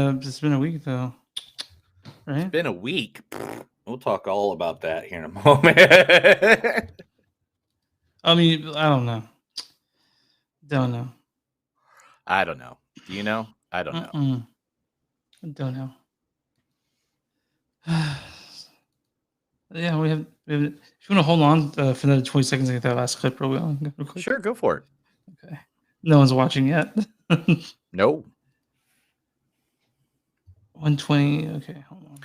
It's been a week though, right? It's been a week. We'll talk all about that here in a moment. I mean, I don't know. Don't know. I don't know. Do you know? I don't know. I don't know. Yeah, we have. If you want to hold on for another 20 seconds, to get that last clip real quick. Sure, go for it. Okay. No one's watching yet. No. 120. Okay, hold on.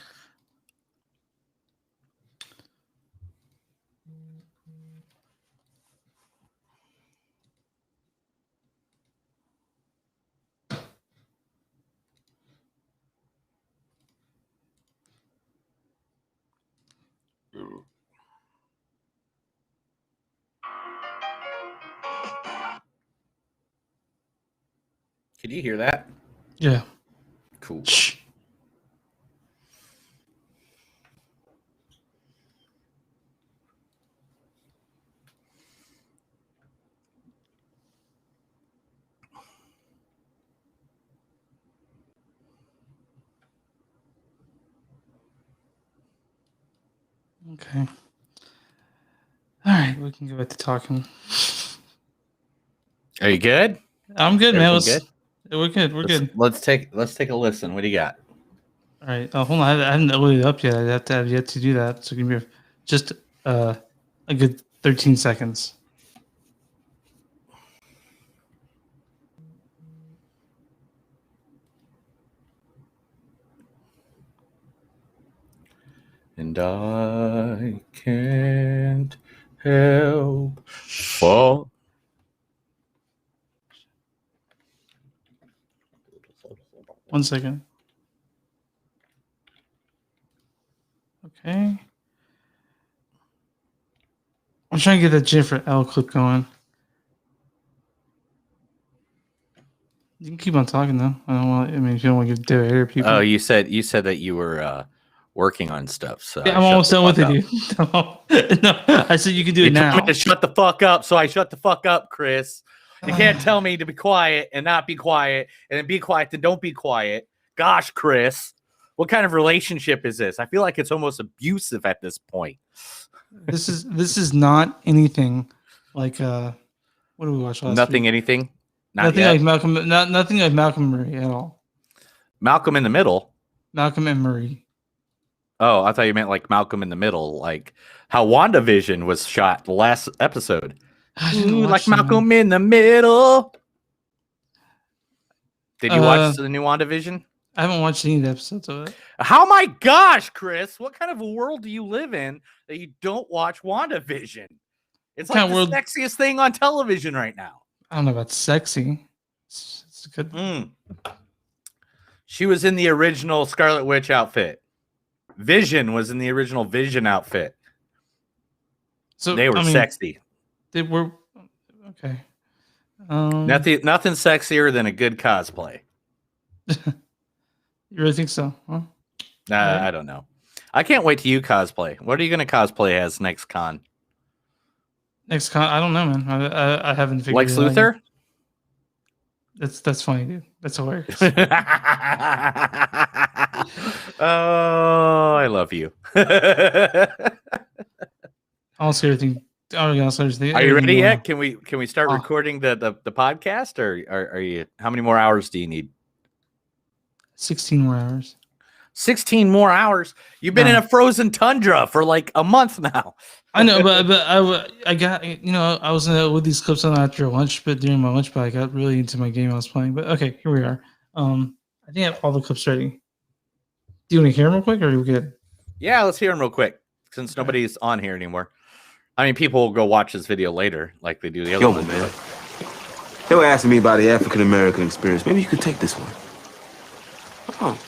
Can you hear that? Yeah. Cool. Shh. Okay. All right, we can go back to talking. Are you good? I'm good, man. Good? We're good. We're good. Let's take a listen. What do you got? All right. Hold on. I haven't loaded it up yet. I have yet to do that. So give me just a good 13 seconds. And I can't help fall. One second. Okay. I'm trying to get that Jennifer L clip going. You can keep on talking though. I don't want. I mean, if you don't want to give dead air people. Oh, you said that you were working on stuff. So yeah, I'm almost done with it, dude. No, I said you can do it now. Told me to shut the fuck up, so I shut the fuck up, Chris. You can't tell me to be quiet and not be quiet, and then be quiet and don't be quiet. Gosh, Chris, what kind of relationship is this? I feel like it's almost abusive at this point. This is not anything like what did we watch last Nothing, week? anything. Nothing like Malcolm. Nothing like Malcolm and Marie at all. Malcolm in the Middle. Malcolm and Marie. Oh, I thought you meant like Malcolm in the Middle, like how WandaVision was shot the last episode. Ooh, like Malcolm in the Middle. Did you watch the new WandaVision? I haven't watched any of the episodes of it. How my gosh, Chris, what kind of a world do you live in that you don't watch WandaVision? It's like the sexiest thing on television right now. I don't know about sexy. It's good. She was in the original Scarlet Witch outfit. Vision was in the original Vision outfit. So they were sexy. They were okay. Nothing sexier than a good cosplay. You really think so? Huh? I don't know. I can't wait till you cosplay. What are you going to cosplay as next con? Next con? I don't know, man. I haven't figured Lex Luthor? That's funny, dude. That's hilarious. Oh, I love you. I'll see everything. Are you ready yet? Can we start recording the podcast, or are you? How many more hours do you need? 16 more hours. 16 more hours. You've been in a frozen tundra for like a month now. I know, but I got, I was with these clips on after lunch, but during my lunch break, I got really into my game I was playing. But okay, here we are. I think I have all the clips ready. Do you want to hear them real quick, or are we good? Yeah, let's hear them real quick, since nobody's on here anymore. I mean, people will go watch this video later, like they do the other one. Man. They were asking me about the African American experience. Maybe you could take this one. Oh.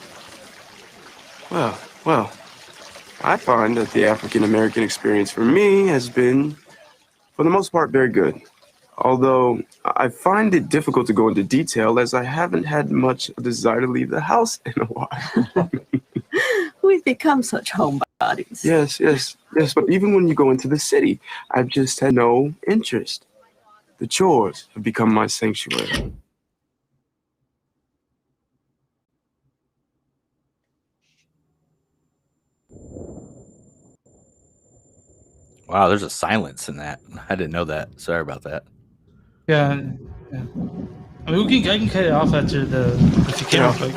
Well, I find that the African American experience for me has been, for the most part, very good. Although I find it difficult to go into detail as I haven't had much desire to leave the house in a while. We've become such homebodies. Yes. But even when you go into the city, I've just had no interest. The chores have become my sanctuary. Wow, there's a silence in that. I didn't know that. Sorry about that. Yeah. Yeah. I mean, I can cut it off after if you can real quick.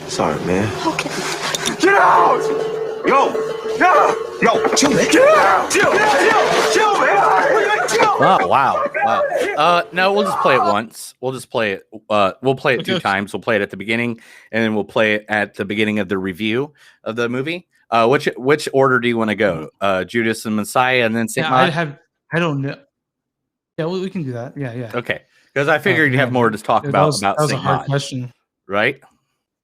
Sorry, man. Okay. Get out! Yo! Chill, man. Get out! Chill, man. Chill. Oh, wow. No, we'll just play it once. We'll just play it. We'll play it 2 times. We'll play it at the beginning, and then we'll play it at the beginning of the review of the movie. Which order do you want to go? Judas and Messiah, and then Saint Maud? I don't know. Yeah, we can do that. Yeah. Okay, because I figured you'd have more to talk about. That was a Saint hard Maud, question, right?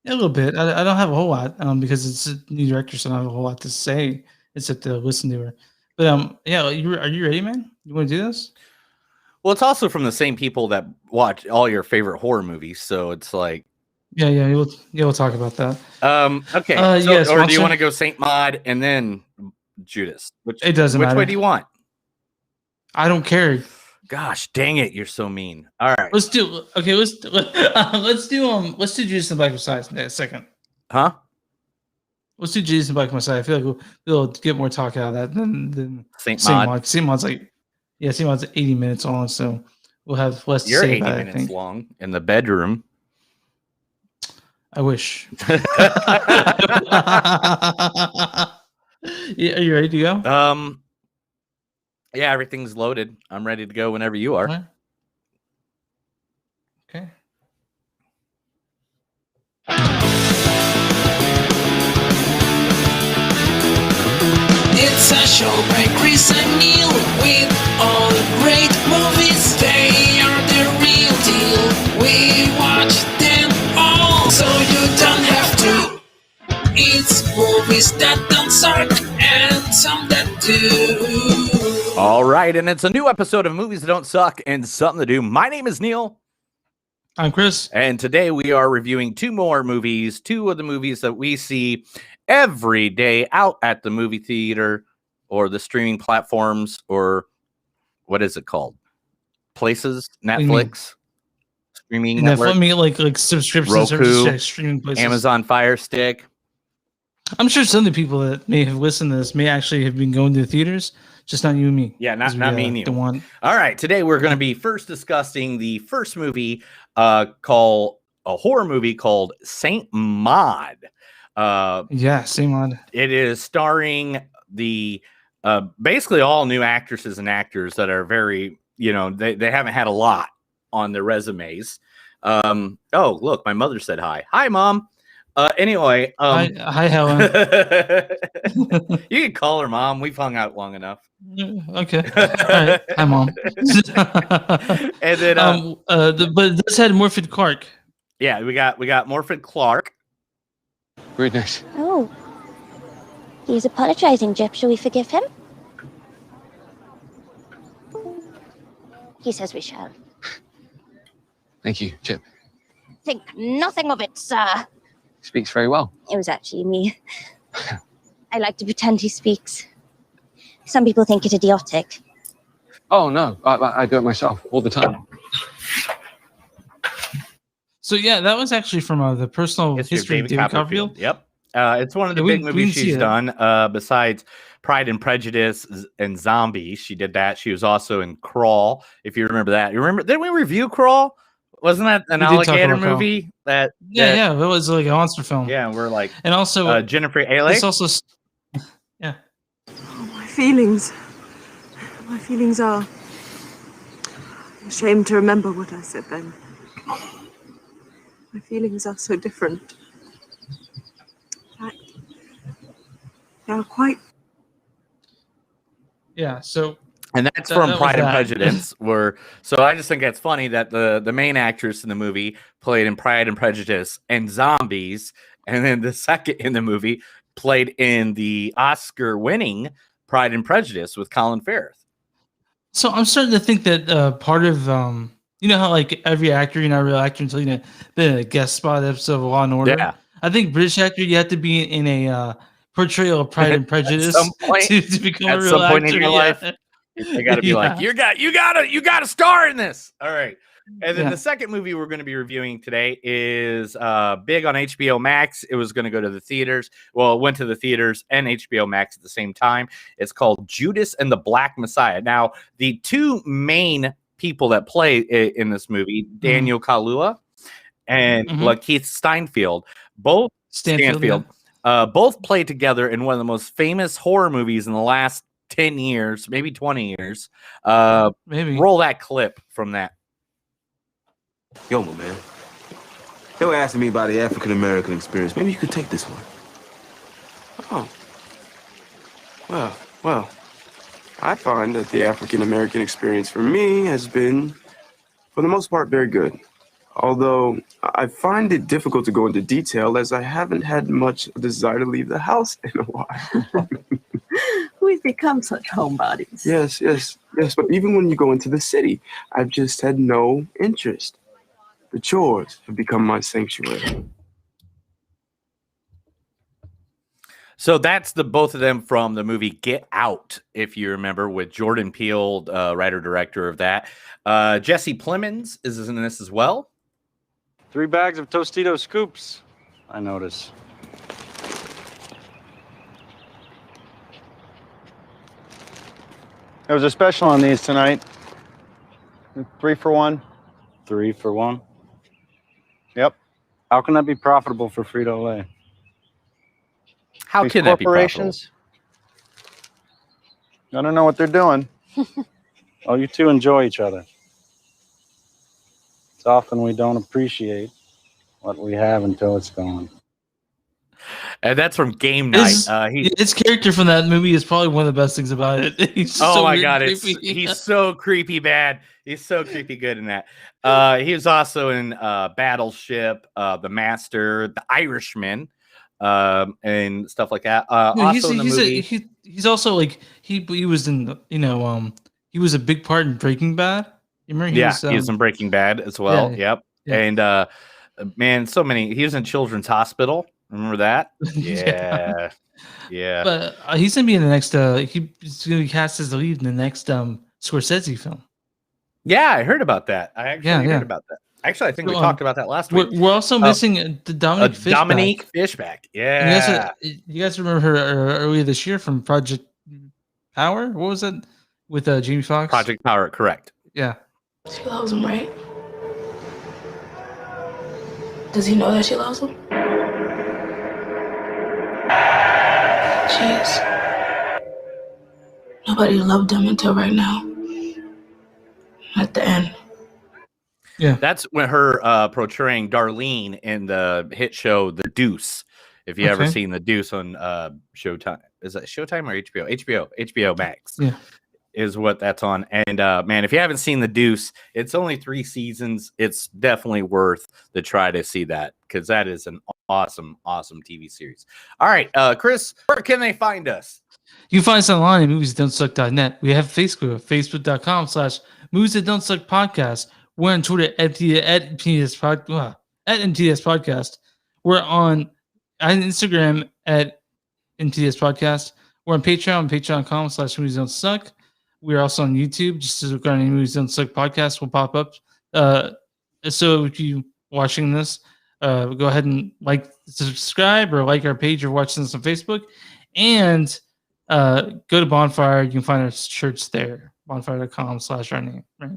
Yeah, a little bit. I don't have a whole lot because it's a new director, so I don't have a whole lot to say except to listen to her. But yeah, are you ready, man? You want to do this? Well, it's also from the same people that watch all your favorite horror movies, so it's like, yeah, we'll talk about that. Okay. Yes, or do you want to go Saint Maud and then Judas? It doesn't matter. Which way do you want? I don't care. Gosh, dang it! You're so mean. All right, let's do Judas and Black Messiah in a second. Huh? Let's do Judas and Black Messiah. I feel like we'll get more talk out of that than Saint Maud. Saint Maud's Saint Maud's 80 minutes long, so we'll have less to You're say 80 about it, minutes long in the bedroom. I wish. Yeah, are you ready to go? Yeah, everything's loaded. I'm ready to go whenever you are. Right. Okay. It's a show by Chris and Neil with all the great movies. They are the real deal. We watch them all, so you don't have to. It's movies that don't suck and some that do. All right, and it's a new episode of Movies That Don't Suck and Something to Do. My name is Neil. I'm Chris. And today we are reviewing 2 more movies, 2 of the movies that we see every day out at the movie theater or the streaming platforms, or what is it called? Places? Netflix? Streaming network? Like subscription Roku, services, streaming places. Amazon Fire Stick. I'm sure some of the people that may have listened to this may actually have been going to the theaters, just not you and me. Yeah, not me and you. The one. All right, today we're going to be first discussing the first movie, called a horror movie called Saint Maud. Saint Maud. It is starring the basically all new actresses and actors that are very, they haven't had a lot on their resumes. Oh, look, my mother said hi. Hi, Mom. Anyway, hi, Helen. You can call her Mom. We've hung out long enough. Okay. All right. Hi, Mom. And then, but this had Morford Clark. Yeah, we got Morford Clark. Very nice. Oh. He's apologizing, Jip. Shall we forgive him? He says we shall. Thank you, Chip. Think nothing of it, sir. Speaks very well. It was actually me. I like to pretend he speaks. Some people think it idiotic. Oh, no. I do it myself all the time. So, yeah, that was actually from the personal history of David Copperfield. Yep. It's one of the big movies she's done. Besides Pride and Prejudice and Zombies, she did that. She was also in Crawl, if you remember that. You remember? Did we review Crawl? Wasn't that an alligator movie? That it was like a monster film. Yeah, we're like, and also Jennifer Ailey. It's also, yeah. Oh, my feelings are. I'm ashamed to remember what I said then. My feelings are so different. In fact, they are quite. Yeah. So. And that's from Pride and Prejudice. So I just think that's funny that the main actress in the movie played in Pride and Prejudice and Zombies, and then the second in the movie played in the Oscar-winning Pride and Prejudice with Colin Firth. So I'm starting to think that part of you know how like every actor, you're not a real actor until you've been in a guest spot episode of Law and Order. Yeah. I think British actor, you have to be in a portrayal of Pride and Prejudice to become a real actor. In your life. They got to be like, you got a star in this. All right. And then Yeah. the second movie we're going to be reviewing today is big on HBO Max. It was going to go to the theaters. Well, it went to the theaters and HBO Max at the same time. It's called Judas and the Black Messiah. Now, the two main people that play in this movie, Daniel Kaluuya and Lakeith Stanfield, both Stanfield. both play together in one of the most famous horror movies in the last 10 years, maybe 20 years. Maybe. Roll that clip from that. Yo, my man. They were asking me about the African American experience. Maybe you could take this one. Oh. Well. I find that the African American experience for me has been, for the most part, very good. Although I find it difficult to go into detail as I haven't had much desire to leave the house in a while. We've become such homebodies. Yes. But even when you go into the city, I've just had no interest. The chores have become my sanctuary. So that's the both of them from the movie Get Out, if you remember, with Jordan Peele, writer-director of that. Jesse Plemons is in this as well. 3 bags of Tostito scoops, I notice. There was a special on these tonight. 3 for 1. 3 for 1. Yep. How can that be profitable for Frito-Lay? How These can that be profitable? corporations, I don't know what they're doing. Oh, you two enjoy each other. It's often we don't appreciate what we have until it's gone. And that's from Game Night. His character from that movie is probably one of the best things about it. He's Oh so my weird, god, creepy. he's so creepy bad. He's so creepy good in that. He was also in Battleship, The Master, The Irishman, and stuff like that. Also in the movie, he's also like he was in the, he was a big part in Breaking Bad. You remember? he was in Breaking Bad as well. Yeah. Yep. And man, so many. He was in Children's Hospital. Remember that? Yeah. Yeah. But he's gonna be in the next. He's gonna be cast as the lead in the next Scorsese film. Yeah, I heard about that. I actually heard about that. Actually, I think we talked about that last week. We're also missing the Dominique Fishback. Yeah. And you guys remember her earlier this year from Project Power? What was it with Jamie Foxx? Project Power, correct. Yeah. She loves him, right? Does he know that she loves him? Jeez. Nobody loved him until right now. At the end. Yeah. That's when her portraying Darlene in the hit show The Deuce. If you ever seen The Deuce on Showtime. Is that Showtime or HBO? HBO Max. Yeah. Is what that's on. And man, if you haven't seen The Deuce, it's only 3 seasons. It's definitely worth the try to see that, because that is an awesome TV series. All right, Chris, where can they find us? You can find us online at moviesthatdon'tsuck.net. We have Facebook, facebook.com/moviesthatdon'tsuck podcast. We're on Twitter at MTS Podcast. We're on Instagram at MTS Podcast. We're on Patreon, patreon.com/moviesdon'tsuck. We're also on YouTube. Just look on Movies Don't Suck podcast will pop up. So if you watching this, go ahead and subscribe or like our page or watching this on Facebook. And go to Bonfire. You can find our shirts there. Bonfire.com/our name. Right?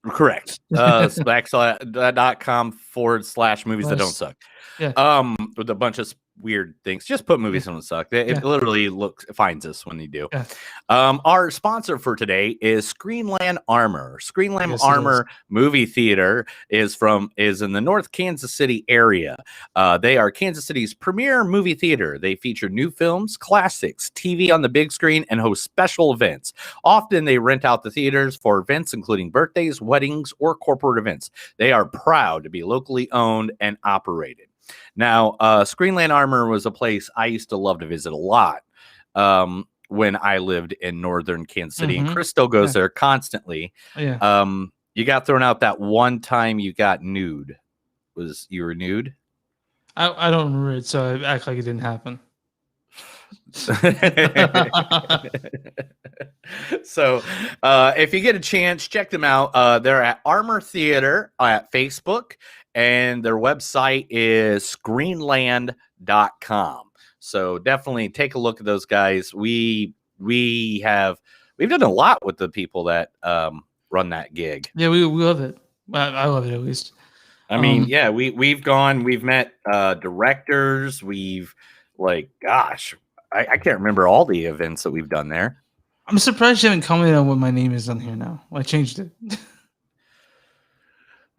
Correct. .com/movies that don't suck. Yeah. With a bunch of weird things. Just put movies that don't suck. It literally finds us when you do. Yeah. Our sponsor for today is Screenland Armor. Screenland Armor Movie Theater is in the North Kansas City area. They are Kansas City's premier movie theater. They feature new films, classics, TV on the big screen, and host special events. Often they rent out the theaters for events including birthdays, weddings, or corporate events. They are proud to be locally owned and operated. Now, Screenland Armor was a place I used to love to visit a lot when I lived in northern Kansas City, and Chris still goes there constantly. Yeah. You got thrown out that one time you got nude. You were nude? I don't remember it, so I act like it didn't happen. So if you get a chance, check them out. They're at Armor Theater at Facebook, and their website is screenland.com. So definitely take a look at those guys. We've done a lot with the people that run that gig. Yeah, we love it. I love it, at least. I mean, yeah, we've met directors. Gosh, I can't remember all the events that we've done there. I'm surprised you haven't commented on what my name is on here now. I changed it.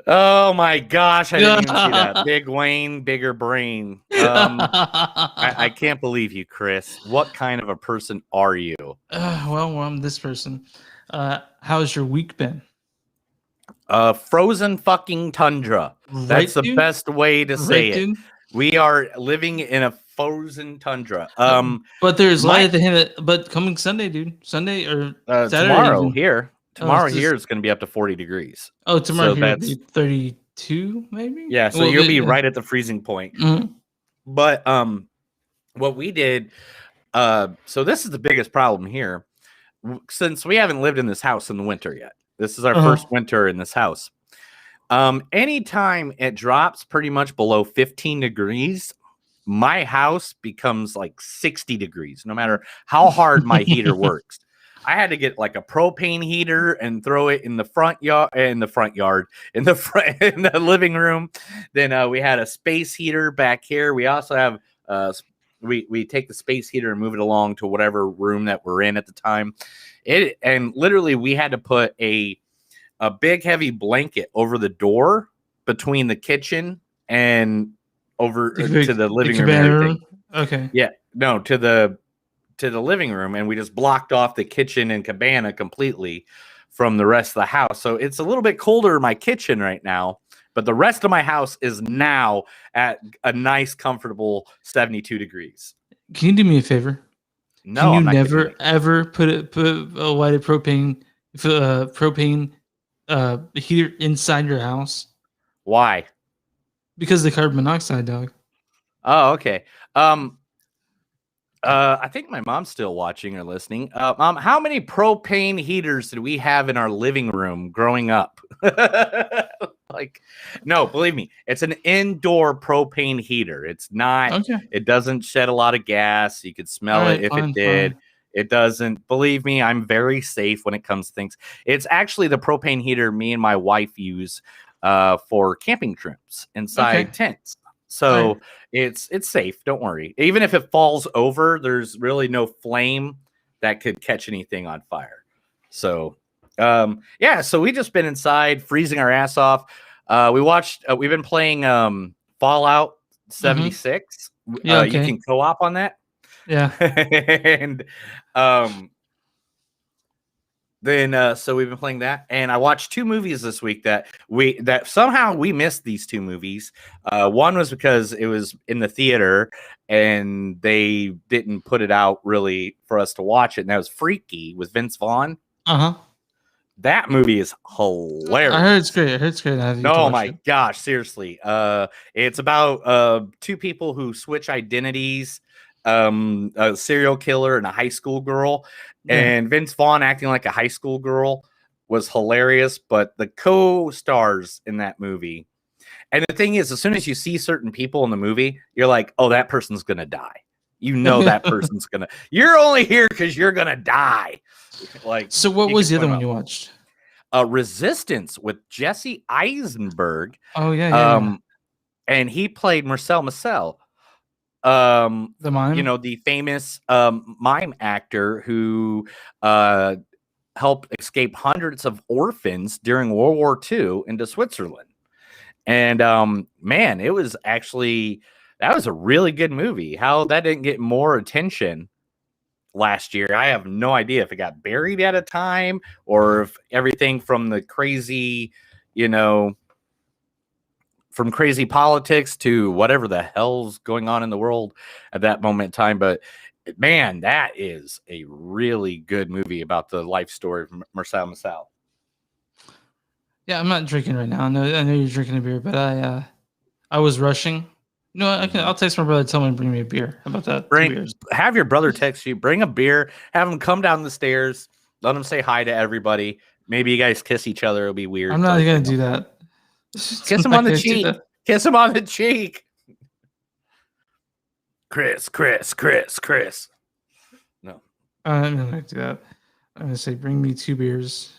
Oh my gosh, I didn't even see that. Big Wayne, bigger brain. I can't believe you, Chris. What kind of a person are you? Well, I'm this person. How's your week been? Frozen fucking tundra. That's the best way to say it. Dude? We are living in a frozen tundra. But there's light at the end. But coming Sunday, dude. Sunday or Saturday? Tomorrow even. here. Tomorrow here is going to be up to 40 degrees. Oh, tomorrow so here will be 32, maybe? Yeah, so you'll be right at the freezing point. Mm-hmm. But what we did, so this is the biggest problem here. Since we haven't lived in this house in the winter yet. This is our first winter in this house. Anytime it drops pretty much below 15 degrees, my house becomes like 60 degrees, no matter how hard my heater works. I had to get like a propane heater and throw it in the in the living room. Then we had a space heater back here. We also have we take the space heater and move it along to whatever room that we're in at the time. And literally we had to put a big heavy blanket over the door between the kitchen and over to the living room and everything. Okay. Yeah. No, to the living room, and we just blocked off the kitchen and cabana completely from the rest of the house. So it's a little bit colder in my kitchen right now, but the rest of my house is now at a nice, comfortable 72 degrees. Can you do me a favor? No, Can you never ever put a lighted propane heater inside your house? Why? Because of the carbon monoxide, dog. Oh, okay. I think my mom's still watching or listening. Mom, how many propane heaters did we have in our living room growing up? No, believe me, it's an indoor propane heater. It's not. Okay. It doesn't shed a lot of gas. You could smell it if it did. It doesn't. Believe me, I'm very safe when it comes to things. It's actually the propane heater me and my wife use for camping trips inside tents. So it's safe. Don't worry. Even if it falls over, there's really no flame that could catch anything on fire. So, so we just been inside freezing our ass off. We've been playing Fallout 76. You can co-op on that. Yeah. And then so we've been playing that, and I watched 2 movies this week that somehow we missed these 2 movies. One was because it was in the theater and they didn't put it out really for us to watch it, and that was Freaky with Vince Vaughn. That movie is hilarious. I heard it's great. Oh my gosh, seriously. It's about 2 people who switch identities, a serial killer and a high school girl. And Vince Vaughn acting like a high school girl was hilarious, but the co-stars in that movie. And the thing is, as soon as you see certain people in the movie, you're like, oh, that person's going to die. You know, that person's going to, you're only here because you're going to die. So what was the other one you watched? Resistance with Jesse Eisenberg. Oh yeah. And he played Marcel Marcel. The mime, the famous mime actor who helped escape hundreds of orphans during World War II into Switzerland. And man, that was a really good movie. How that didn't get more attention last year, I have no idea if it got buried at a time or if everything from the crazy, from crazy politics to whatever the hell's going on in the world at that moment in time. But man, that is a really good movie about the life story of Marcel Marcel. Yeah, I'm not drinking right now. I know you're drinking a beer, but I was rushing You know what? I'll text my brother. Tell him to bring me a beer. How about that? 2 beers. Have your brother text you. Bring a beer. Have him come down the stairs. Let him say hi to everybody. Maybe you guys kiss each other. It'll be weird. I'm not gonna do that. Kiss him on the cheek. Kiss him on the cheek. Chris. No. I'm not gonna do that. I'm gonna say, bring me 2 beers.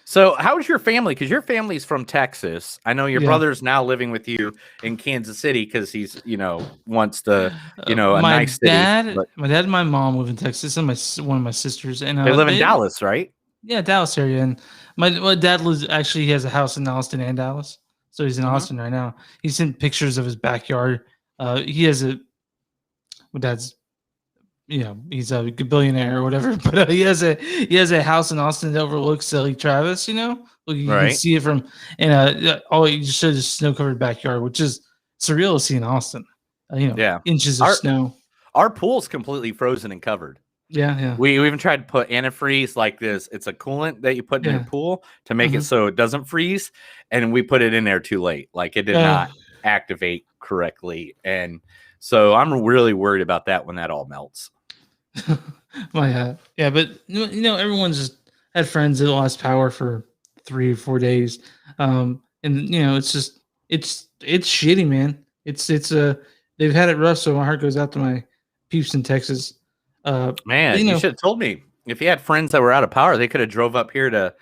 So, how's your family? Because your family's from Texas. I know your Yeah. brother's now living with you in Kansas City because he's, wants the, a my nice city. dad, But my dad and my mom live in Texas, and one of my sisters, and they live in Dallas, right? Yeah, Dallas area. And my dad lives actually. He has a house in Austin and Dallas, so he's in Austin right now. He sent pictures of his backyard. He has my dad's, he's a billionaire or whatever, but he has a house in Austin that overlooks Lake Travis. You can see it from, and all you just showed is snow covered backyard, which is surreal to see in Austin. Inches of snow. Our pool's completely frozen and covered. Yeah. We even tried to put antifreeze like this. It's a coolant that you put in your pool to make it so it doesn't freeze, and we put it in there too late. Like it did not activate correctly, and so I'm really worried about that when that all melts. But everyone's just had friends that lost power for 3 or 4 days, and it's shitty, man. It's they've had it rough, so my heart goes out to my peeps in Texas. Man, you should have told me. If you had friends that were out of power, they could have drove up here to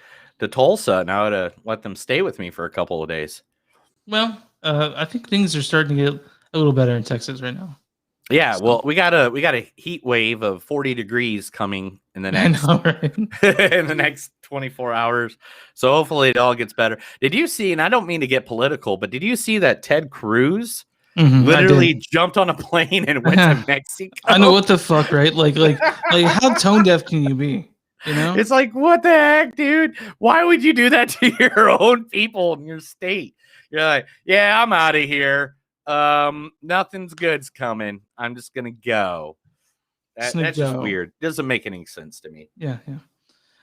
Tulsa, and I would have let them stay with me for a couple of days. Well, I think things are starting to get a little better in Texas right now. Yeah, well, we got a heat wave of 40 degrees coming in the next in the next 24 hours. So hopefully it all gets better. Did you see? And I don't mean to get political, but did you see that Ted Cruz literally jumped on a plane and went to Mexico? I know, what the fuck, right? Like how tone deaf can you be? It's like, what the heck, dude? Why would you do that to your own people in your state? You're like, yeah, I'm out of here. Nothing's good's coming. I'm just gonna go. That's just weird. Doesn't make any sense to me. Yeah.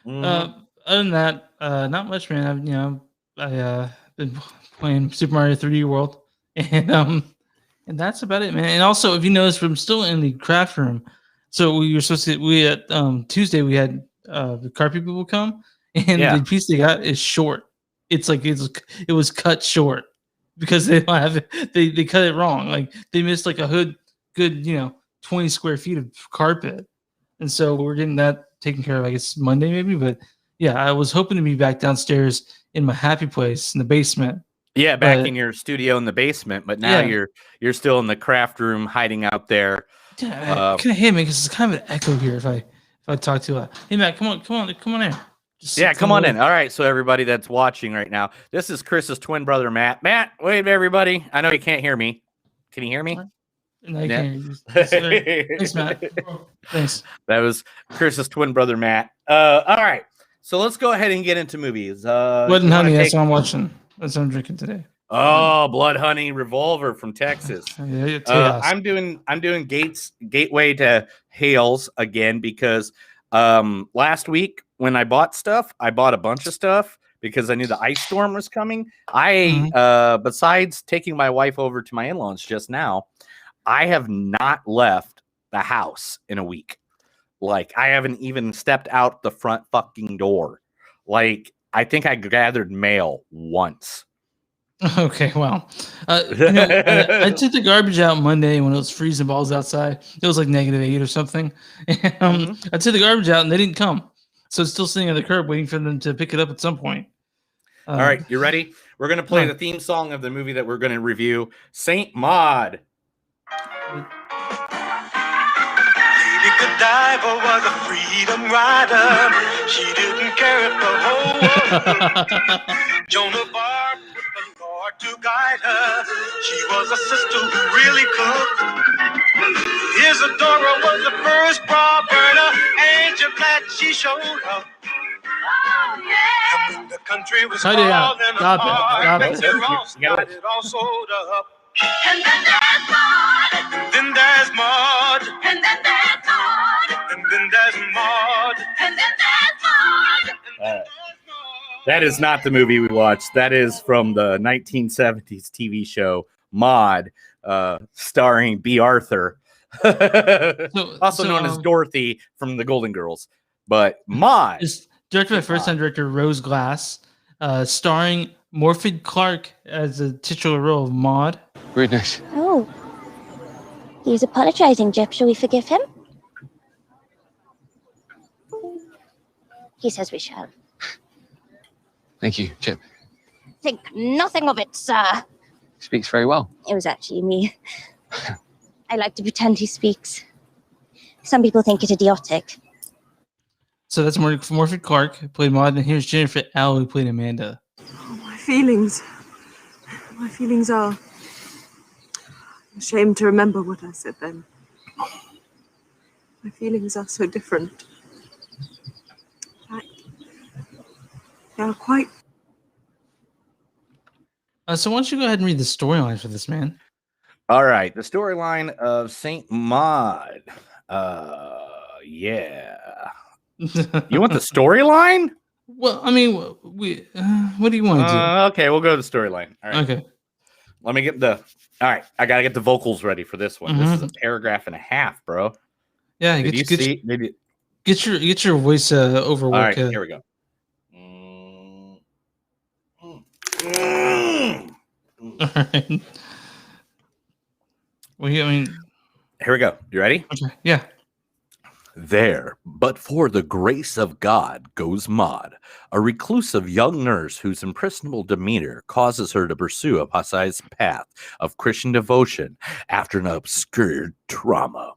Other than that, not much, man. I've been playing Super Mario 3D World, and that's about it, man. And also, if you notice, I'm still in the craft room. So we at Tuesday we had the carpet people come, and the piece they got is short. It's like it was cut short because they don't have it. They cut it wrong. Like they missed like a good 20 square feet of carpet, and so we're getting that taken care of. I guess Monday maybe, but yeah, I was hoping to be back downstairs in my happy place in the basement. Yeah, back in your studio in the basement, but now you're still in the craft room hiding out there. Yeah, can I hear me? Because it's kind of an echo here if I talk too loud. Hey Matt, come on in. Come on in. All right, so everybody that's watching right now, this is Chris's twin brother Matt. Matt, wave everybody. I know you can't hear me. Can you hear me? No, you can't. Thanks, Matt. Thanks. That was Chris's twin brother Matt. All right, so let's go ahead and get into movies. Blood and Honey. That's what I'm watching. That's what I'm drinking today. Oh, Blood Honey Revolver from Texas. I'm doing Gateway to Hales again because last week when I bought stuff, I bought a bunch of stuff because I knew the ice storm was coming. Besides taking my wife over to my in-laws just now, I have not left the house in a week. Like I haven't even stepped out the front fucking door. Like I think I gathered mail once. Okay, well, I took the garbage out Monday when it was freezing balls outside. It was like -8 or something. And, I took the garbage out and they didn't come, so it's still sitting on the curb waiting for them to pick it up at some point. All right, you ready? We're gonna play the theme song of the movie that we're gonna review, Saint Maude. Lady Godiva was a freedom rider. She didn't care if the whole world. Joan of Arc with the Lord to guide her. She was a sister who really cooked. Isadora was the first bra burner. Angel glad she showed up. Oh, yeah. And the country was falling apart. It all sold up. And then there's Maude. And then there's Maude. And then there's Maude. And then there's Maude. And then there's Maude. That is not the movie we watched. That is from the 1970s TV show Maude. starring B. Arthur, also so, known as Dorothy from the Golden Girls. But Maude, it's directed by first-time director Rose Glass, starring Morfydd Clark as the titular role of Maude. Very nice. Oh. He's apologizing, Jeff. Shall we forgive him? He says we shall. Thank you, Chip. Think nothing of it, sir. Speaks very well. It was actually me. I like to pretend he speaks. Some people think it idiotic. So that's Morfydd Clark, who played Maude, and here's Jennifer L, who played Amanda. My feelings are... I'm ashamed to remember what I said then. My feelings are so different. In fact, they are quite... So why don't you go ahead and read the storyline for this, man? all right, the storyline of Saint Maud. Yeah. You want the storyline? Well, I mean, what do you want to do? Okay, we'll go to the storyline. All right. Okay. Let me get the. All right, I gotta get the vocals ready for this one. This is a paragraph and a half, bro. Yeah, Did you see? Get your voice over. All right, here we go. All right. Well, I mean, here we go. You ready? Okay. Yeah. There, but for the grace of God, goes Maude, a reclusive young nurse whose impressionable demeanor causes her to pursue a precise path of Christian devotion after an obscure trauma.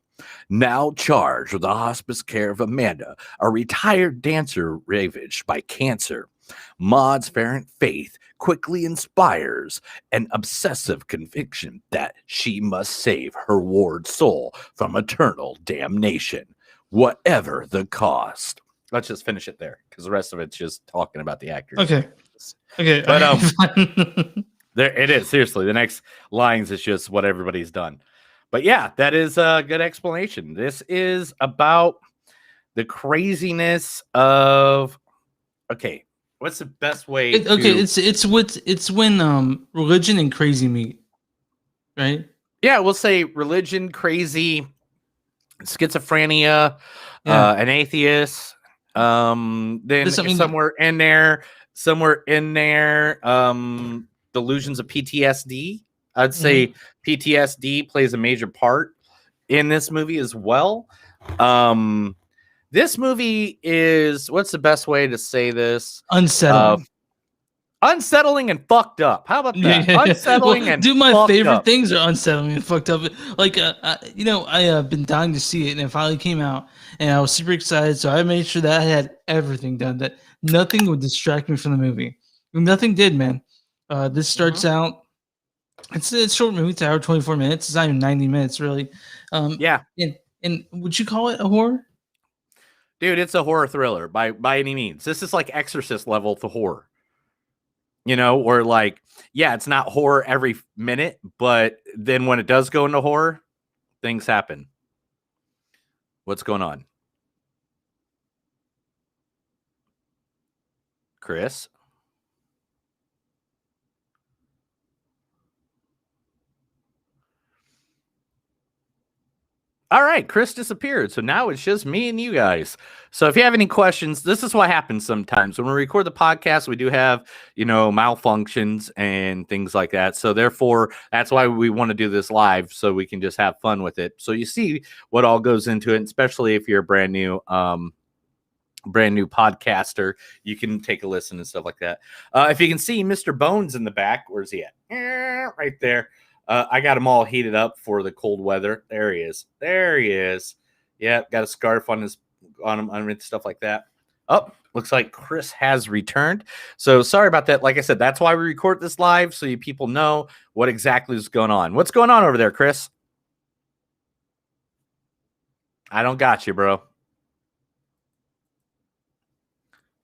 Now charged with the hospice care of Amanda, a retired dancer ravaged by cancer, Maude's fervent faith quickly inspires an obsessive conviction that she must save her ward's soul from eternal damnation, whatever the cost. Let's just finish it there because the rest of it's just talking about the actors. Okay. Okay. But there it is. Seriously, the next lines is just what everybody's done. But yeah, that is a good explanation. This is about the craziness of. Okay, what's the best way? It's when religion and crazy meet, right? Yeah, we'll say religion, crazy, schizophrenia, an atheist. Then somewhere in there, delusions of PTSD. I'd say PTSD plays a major part in this movie as well. This movie is, what's the best way to say this? Unsettling. Unsettling and fucked up. How about that? Yeah. Unsettling Well, and do my favorite up. things are unsettling and fucked up. Like, I've been dying to see it, and it finally came out, and I was super excited. So I made sure that I had everything done, that nothing would distract me from the movie. Nothing did, man. This starts out. It's a short movie. It's an hour 24 minutes. It's not even 90 minutes, really. Yeah. And would you call it a horror? Dude, it's a horror thriller by any means. This is like Exorcist level to horror. You know, or like, yeah, it's not horror every minute, but then when it does go into horror, things happen. What's going on? Chris? All right, Chris disappeared. So now it's just me and you guys. So if you have any questions, this is what happens sometimes. When we record the podcast, we do have, malfunctions and things like that. So therefore, that's why we want to do this live so we can just have fun with it. So you see what all goes into it, especially if you're a brand new podcaster, you can take a listen and stuff like that. If you can see Mr. Bones in the back, where's he at? Right there. I got him all heated up for the cold weather. There he is. Yeah, got a scarf on him and stuff like that. Oh, looks like Chris has returned. So sorry about that. Like I said, that's why we record this live, so you people know what exactly is going on. What's going on over there, Chris? I don't got you, bro.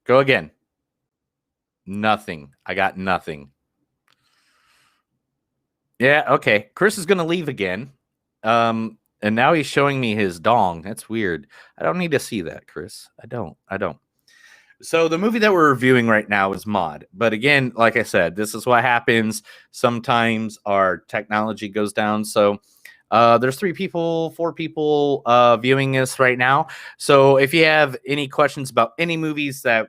Go again. Nothing. I got nothing. Yeah, okay. Chris is going to leave again. And now he's showing me his dong. That's weird. I don't need to see that, Chris. I don't. So the movie that we're reviewing right now is Maude. But again, like I said, this is what happens. Sometimes our technology goes down. So there's 4 people viewing this right now. So if you have any questions about any movies that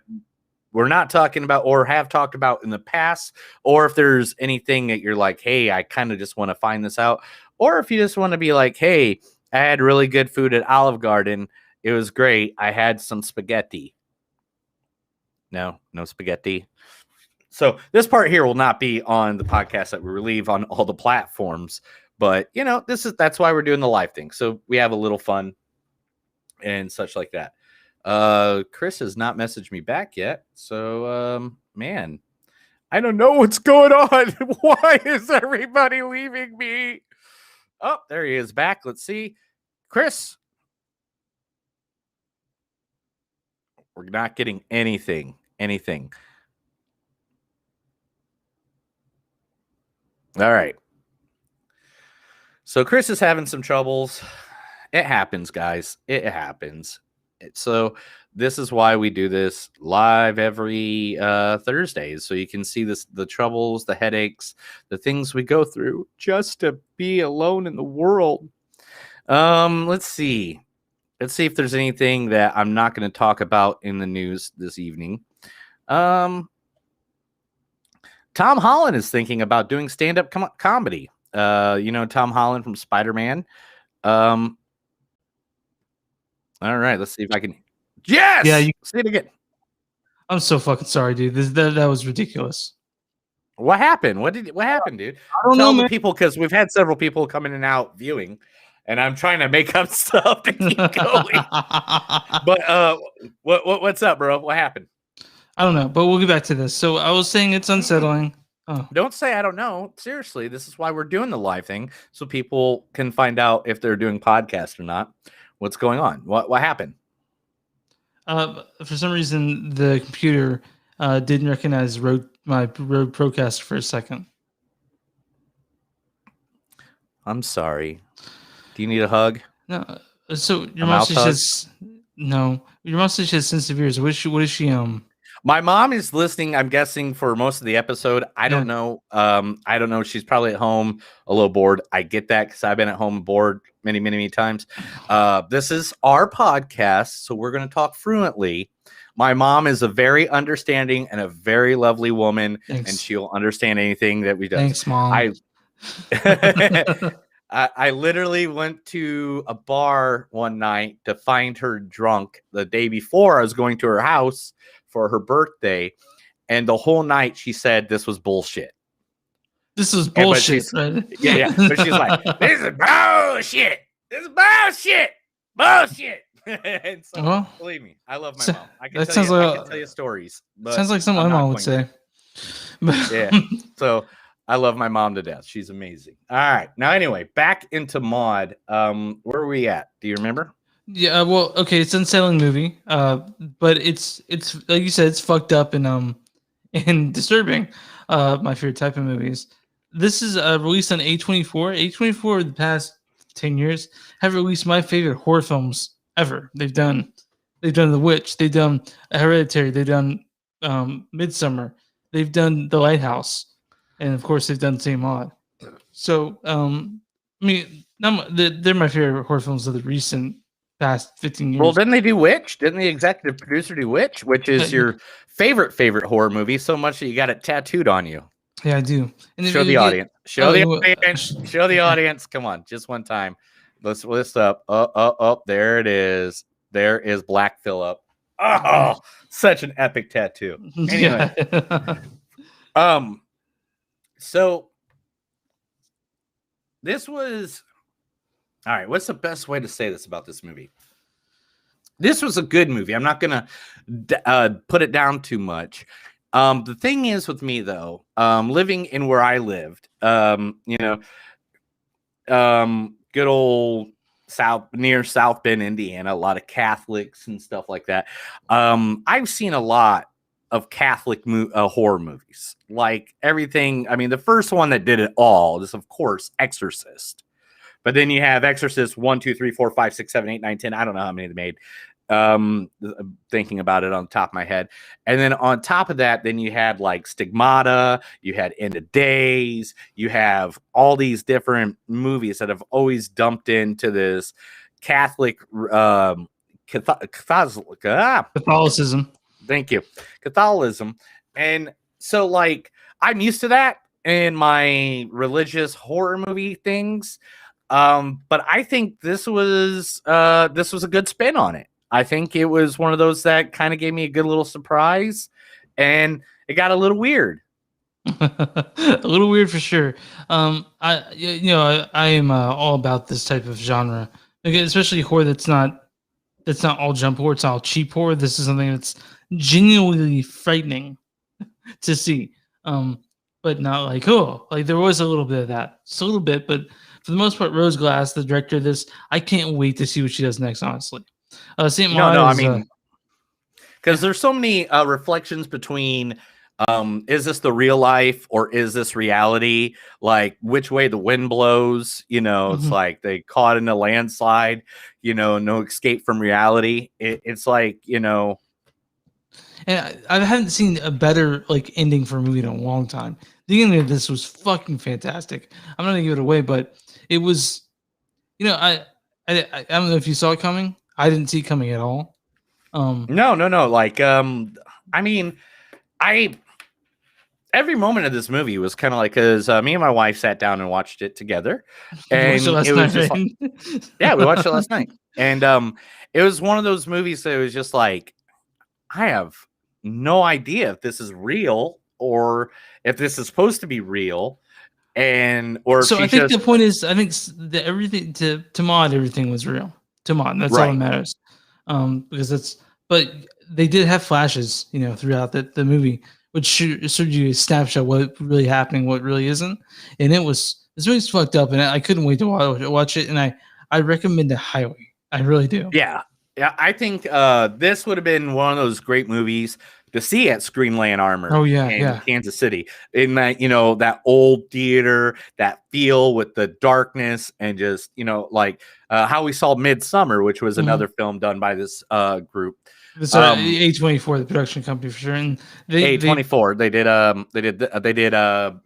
we're not talking about or have talked about in the past, or if there's anything that you're like, hey, I kind of just want to find this out, or if you just want to be like, hey, I had really good food at Olive Garden. It was great. I had some spaghetti. No spaghetti. So this part here will not be on the podcast that we relieve on all the platforms, but that's why we're doing the live thing. So we have a little fun and such like that. Chris has not messaged me back yet. So, man, I don't know what's going on. Why is everybody leaving me? Oh, there he is back. Let's see. Chris. We're not getting anything. All right. So Chris is having some troubles. It happens, guys. It happens. So this is why we do this live every Thursdays, so you can see the troubles, the headaches, the things we go through just to be alone in the world. Let's see if there's anything that I'm not going to talk about in the news this evening. Tom Holland is thinking about doing stand-up comedy. Tom Holland from Spider-Man. All right, let's see if I can. Yes. Yeah, you see it again. I'm so fucking sorry, dude. That was ridiculous. What happened? What happened, dude? I don't Tell know, the man. people, because we've had several people come in and out viewing, and I'm trying to make up stuff to keep going. But what's up, bro? What happened? I don't know, but we'll get back to this. So I was saying it's unsettling. Oh. Don't say I don't know. Seriously, this is why we're doing the live thing, so people can find out if they're doing podcasts or not. What's going on? What happened? For some reason, the computer didn't recognize my Rode Procaster for a second. I'm sorry. Do you need a hug? No. So your mom says no. Your mom says she has sensitive ears. What is she? My mom is listening, I'm guessing, for most of the episode. I don't know. I don't know. She's probably at home a little bored. I get that because I've been at home bored many times. This is our podcast, so we're going to talk fluently. My mom is a very understanding and a very lovely woman. Thanks. And she'll understand anything that we do. Thanks, Mom. I literally went to a bar one night to find her drunk the day before I was going to her house for her birthday, and the whole night she said this was bullshit. This is bullshit, right? Yeah. But she's like, this is bullshit. This is bullshit. Bullshit. And so, believe me, I love my mom. I can tell you stories. But sounds like something my mom would say. Yeah. So I love my mom to death. She's amazing. All right. Now, anyway, back into Maude. Where are we at? Do you remember? Yeah, well, okay, it's an unsettling movie, but it's like you said, it's fucked up and disturbing. My favorite type of movies. This is released on A24. A24 the past 10 years have released my favorite horror films ever. They've done The Witch, they've done Hereditary, they've done Midsummer, they've done The Lighthouse, and of course they've done Same Odd. So I mean, they're my favorite horror films of the recent past 15 years. Well, didn't they do Witch? Didn't the executive producer do Witch, which is your favorite horror movie, so much that you got it tattooed on you? Yeah, I do. And Show the audience. Show the audience. Show the audience. Come on, just one time. Let's list up. Oh, there it is. There is Black Phillip. Oh, such an epic tattoo. Anyway. So this was all right. What's the best way to say this about this movie? This was a good movie. I'm not gonna put it down too much. The thing is with me though, living in where I lived, good old near South Bend, Indiana, a lot of Catholics and stuff like that. I've seen a lot of Catholic horror movies, like everything. I mean, the first one that did it all is, of course, Exorcist. But then you have Exorcist 1, 2, 3, 4, 5, 6, 7, 8, 9, 10. I don't know how many they made. Thinking about it on the top of my head. And then on top of that, then you had like Stigmata, you had End of Days, you have all these different movies that have always dumped into this Catholic Catholicism. Thank you. Catholicism. And so like I'm used to that in my religious horror movie things. But I think this was a good spin on it. I think it was one of those that kind of gave me a good little surprise, and it got a little weird. A little weird for sure. I am all about this type of genre, especially horror that's not all jump horror. It's all cheap horror. This is something that's genuinely frightening to see. But not like, oh, like there was a little bit of that, just a little bit. But for the most part, Rose Glass, the director of this, I can't wait to see what she does next. Honestly, Saint Maude I is, mean, because there's so many reflections between. Is this the real life or is this reality? Like which way the wind blows, it's like they caught in a landslide, no escape from reality. It's like, And I haven't seen a better like ending for a movie in a long time. The ending of this was fucking fantastic. I'm not gonna give it away, but it was, I don't know if you saw it coming. I didn't see it coming at all. No. Like, I mean, every moment of this movie was kind of like, because me and my wife sat down and watched it together, and it was just like, yeah, we watched it last night, and it was one of those movies that was just like, I have no idea if this is real or if this is supposed to be real, so I think the point is, I think that everything to Maude, everything was real to Maude. That's all that matters, because but they did have flashes, throughout the movie, which showed you a snapshot of what really happening, what really isn't, and it's really fucked up, and I couldn't wait to watch it, and I recommend it highly. I really do. Yeah, I think this would have been one of those great movies to see at Screenland Armor. Oh yeah, in Kansas City, in that that old theater, that feel with the darkness, and just like how we saw Midsummer, which was another film done by this group. It's A24, the production company for sure. And A24. They did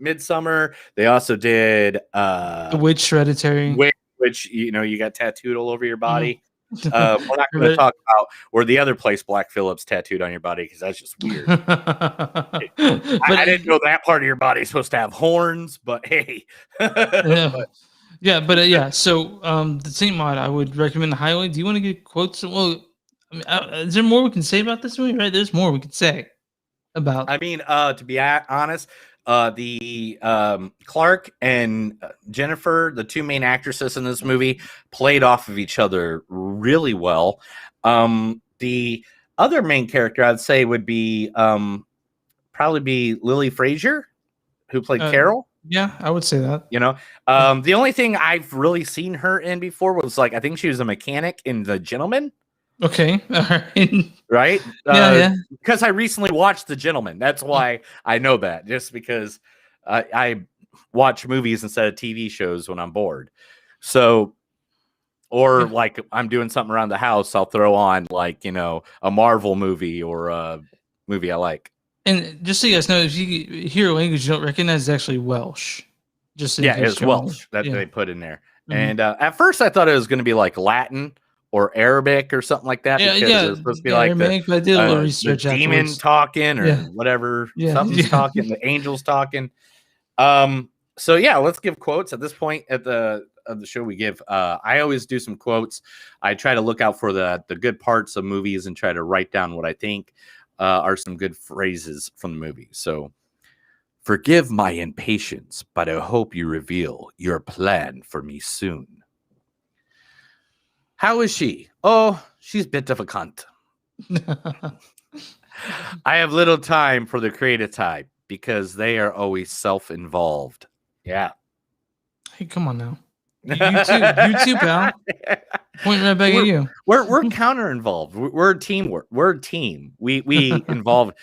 Midsummer. They also did The Witch, Hereditary. Which you got tattooed all over your body. We're not going to talk about where the other place Black Phillip's tattooed on your body, because that's just weird. I didn't know that part of your body is supposed to have horns, but hey. So the Saint Maude, I would recommend highly. Do you want to get quotes? Well, I mean, is there more we can say about this movie? Right, there's more we could say about. I mean, to be honest, the Clark and Jennifer, the two main actresses in this movie, played off of each other really well. The other main character I'd say would be probably be Lily Frazier, who played Carol. Yeah, I would say that. The only thing I've really seen her in before was like, I think she was a mechanic in The Gentleman. Okay. All right. Right? Yeah. Because I recently watched The Gentleman. That's why I know that. Just because I watch movies instead of TV shows when I'm bored. So, or like I'm doing something around the house, I'll throw on like, a Marvel movie or a movie I like. And just so you guys know, if you hear a language you don't recognize, it's actually Welsh. It's Welsh that they put in there. Mm-hmm. And at first I thought it was going to be like Latin or Arabic or something like that, because it was supposed to be like Aramaic, but I did a little research the demon talking or whatever. Something's talking, the angel's talking. So yeah, let's give quotes at this point of the show. We give. I always do some quotes. I try to look out for the good parts of movies and try to write down what I think are some good phrases from the movie. So, forgive my impatience, but I hope you reveal your plan for me soon. How is she? Oh, she's a bit of a cunt. I have little time for the creative type because they are always self-involved. Yeah. Hey, come on now. You too, pal. Pointing right back at you. We're counter-involved. We're teamwork. We're a team. We involve.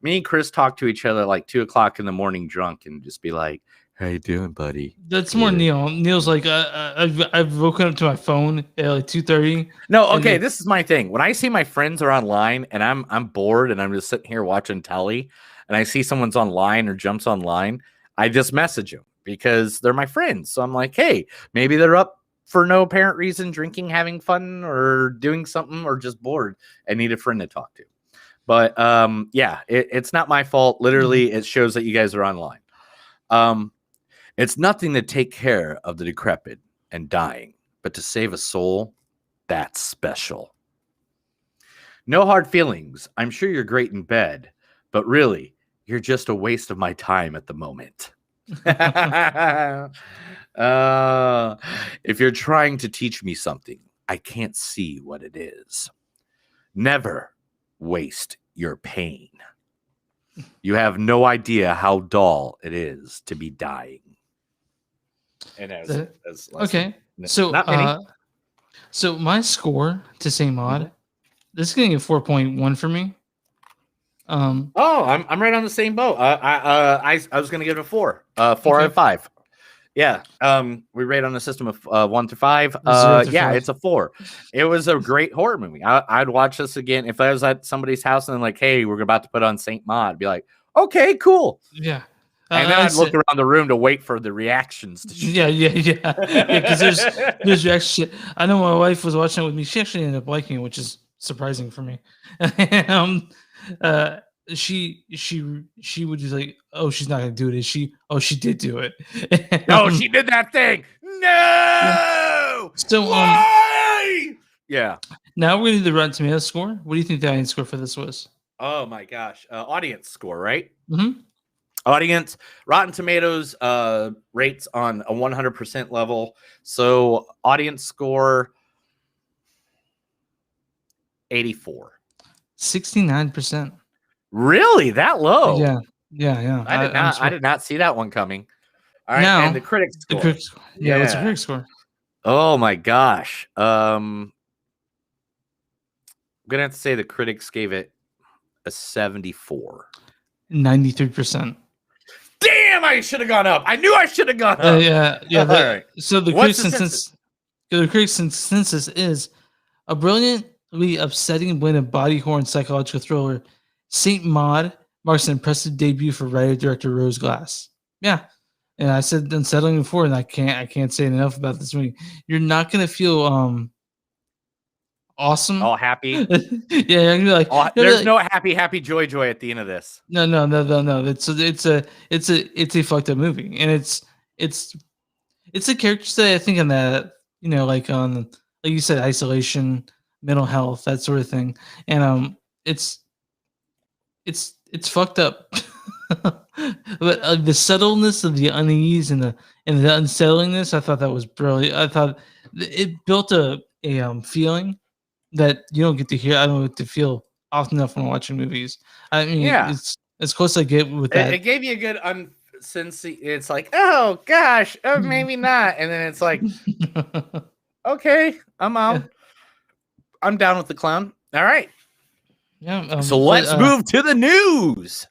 Me and Chris talk to each other like 2:00 in the morning drunk and just be like, How you doing, buddy? That's more Good. Neil. Neil's like, I've woken up to my phone at like 2:30. No, and okay, it- this is my thing. When I see my friends are online and I'm bored and I'm just sitting here watching telly and I see someone's online or jumps online, I just message them because they're my friends. So I'm like, hey, maybe they're up for no apparent reason, drinking, having fun, or doing something, or just bored and need a friend to talk to. But yeah, it's not my fault. Literally, it shows that you guys are online. It's nothing to take care of the decrepit and dying, but to save a soul, that's special. No hard feelings. I'm sure you're great in bed, but really, you're just a waste of my time at the moment. If you're trying to teach me something, I can't see what it is. Never waste your pain. You have no idea how dull it is to be dying. And as okay. So not many. So my score to say Maude, this is getting a 4.1 for me. Oh, I'm right on the same boat. I was gonna give it a 4. 4 out of 5. Yeah. We rate on the system of 1 to 5. 0 to Yeah, 5. it's a 4. It was a great horror movie. I'd watch this again if I was at somebody's house and then like, hey, we're about to put on Saint Maud. I'd be like, okay, cool. Yeah. And then I'd look around the room to wait for the reactions to show. Yeah. Because there's reaction. I know my wife was watching it with me. She actually ended up liking it, which is surprising for me. She would just like, oh, she's not gonna do it. Is she? Oh, she did do it. No, she did that thing. No. So why? Yeah. Now we're gonna do the Rotten Tomatoes score. What do you think the audience score for this was? Oh my gosh. Audience score, right? Mm-hmm. Audience, Rotten Tomatoes rates on a 100% level. So audience score 84. 69%. Really? That low? Yeah. I did not see that one coming. All right, Now, and the critics score. what's the critic score? Oh my gosh. I'm gonna have to say the critics gave it a 74. 93%. Damn, I should have gone up. I knew I should have gone up. Yeah. All right. So the What's critics consensus is a brilliantly upsetting blend of body horror and psychological thriller. Saint Maud marks an impressive debut for writer-director Rose Glass. Yeah. And I said unsettling before, and I can't say enough about this movie. You're not gonna feel awesome. All happy. Yeah, you're gonna be like, There's no happy joy at the end of this. No. It's a fucked up movie, and it's a character study. I think on that, like you said, isolation, mental health, that sort of thing, and it's fucked up. But the subtleness of the unease and the unsettlingness, I thought that was brilliant. I thought it built a feeling that you don't get to hear. I don't get to feel often enough when watching movies. I mean, it's as close as I get with that. It gave you a good it's like, oh gosh, maybe not, and then it's like, okay, I'm out. Yeah. I'm down with the clown. All right. Yeah. So let's move to the news.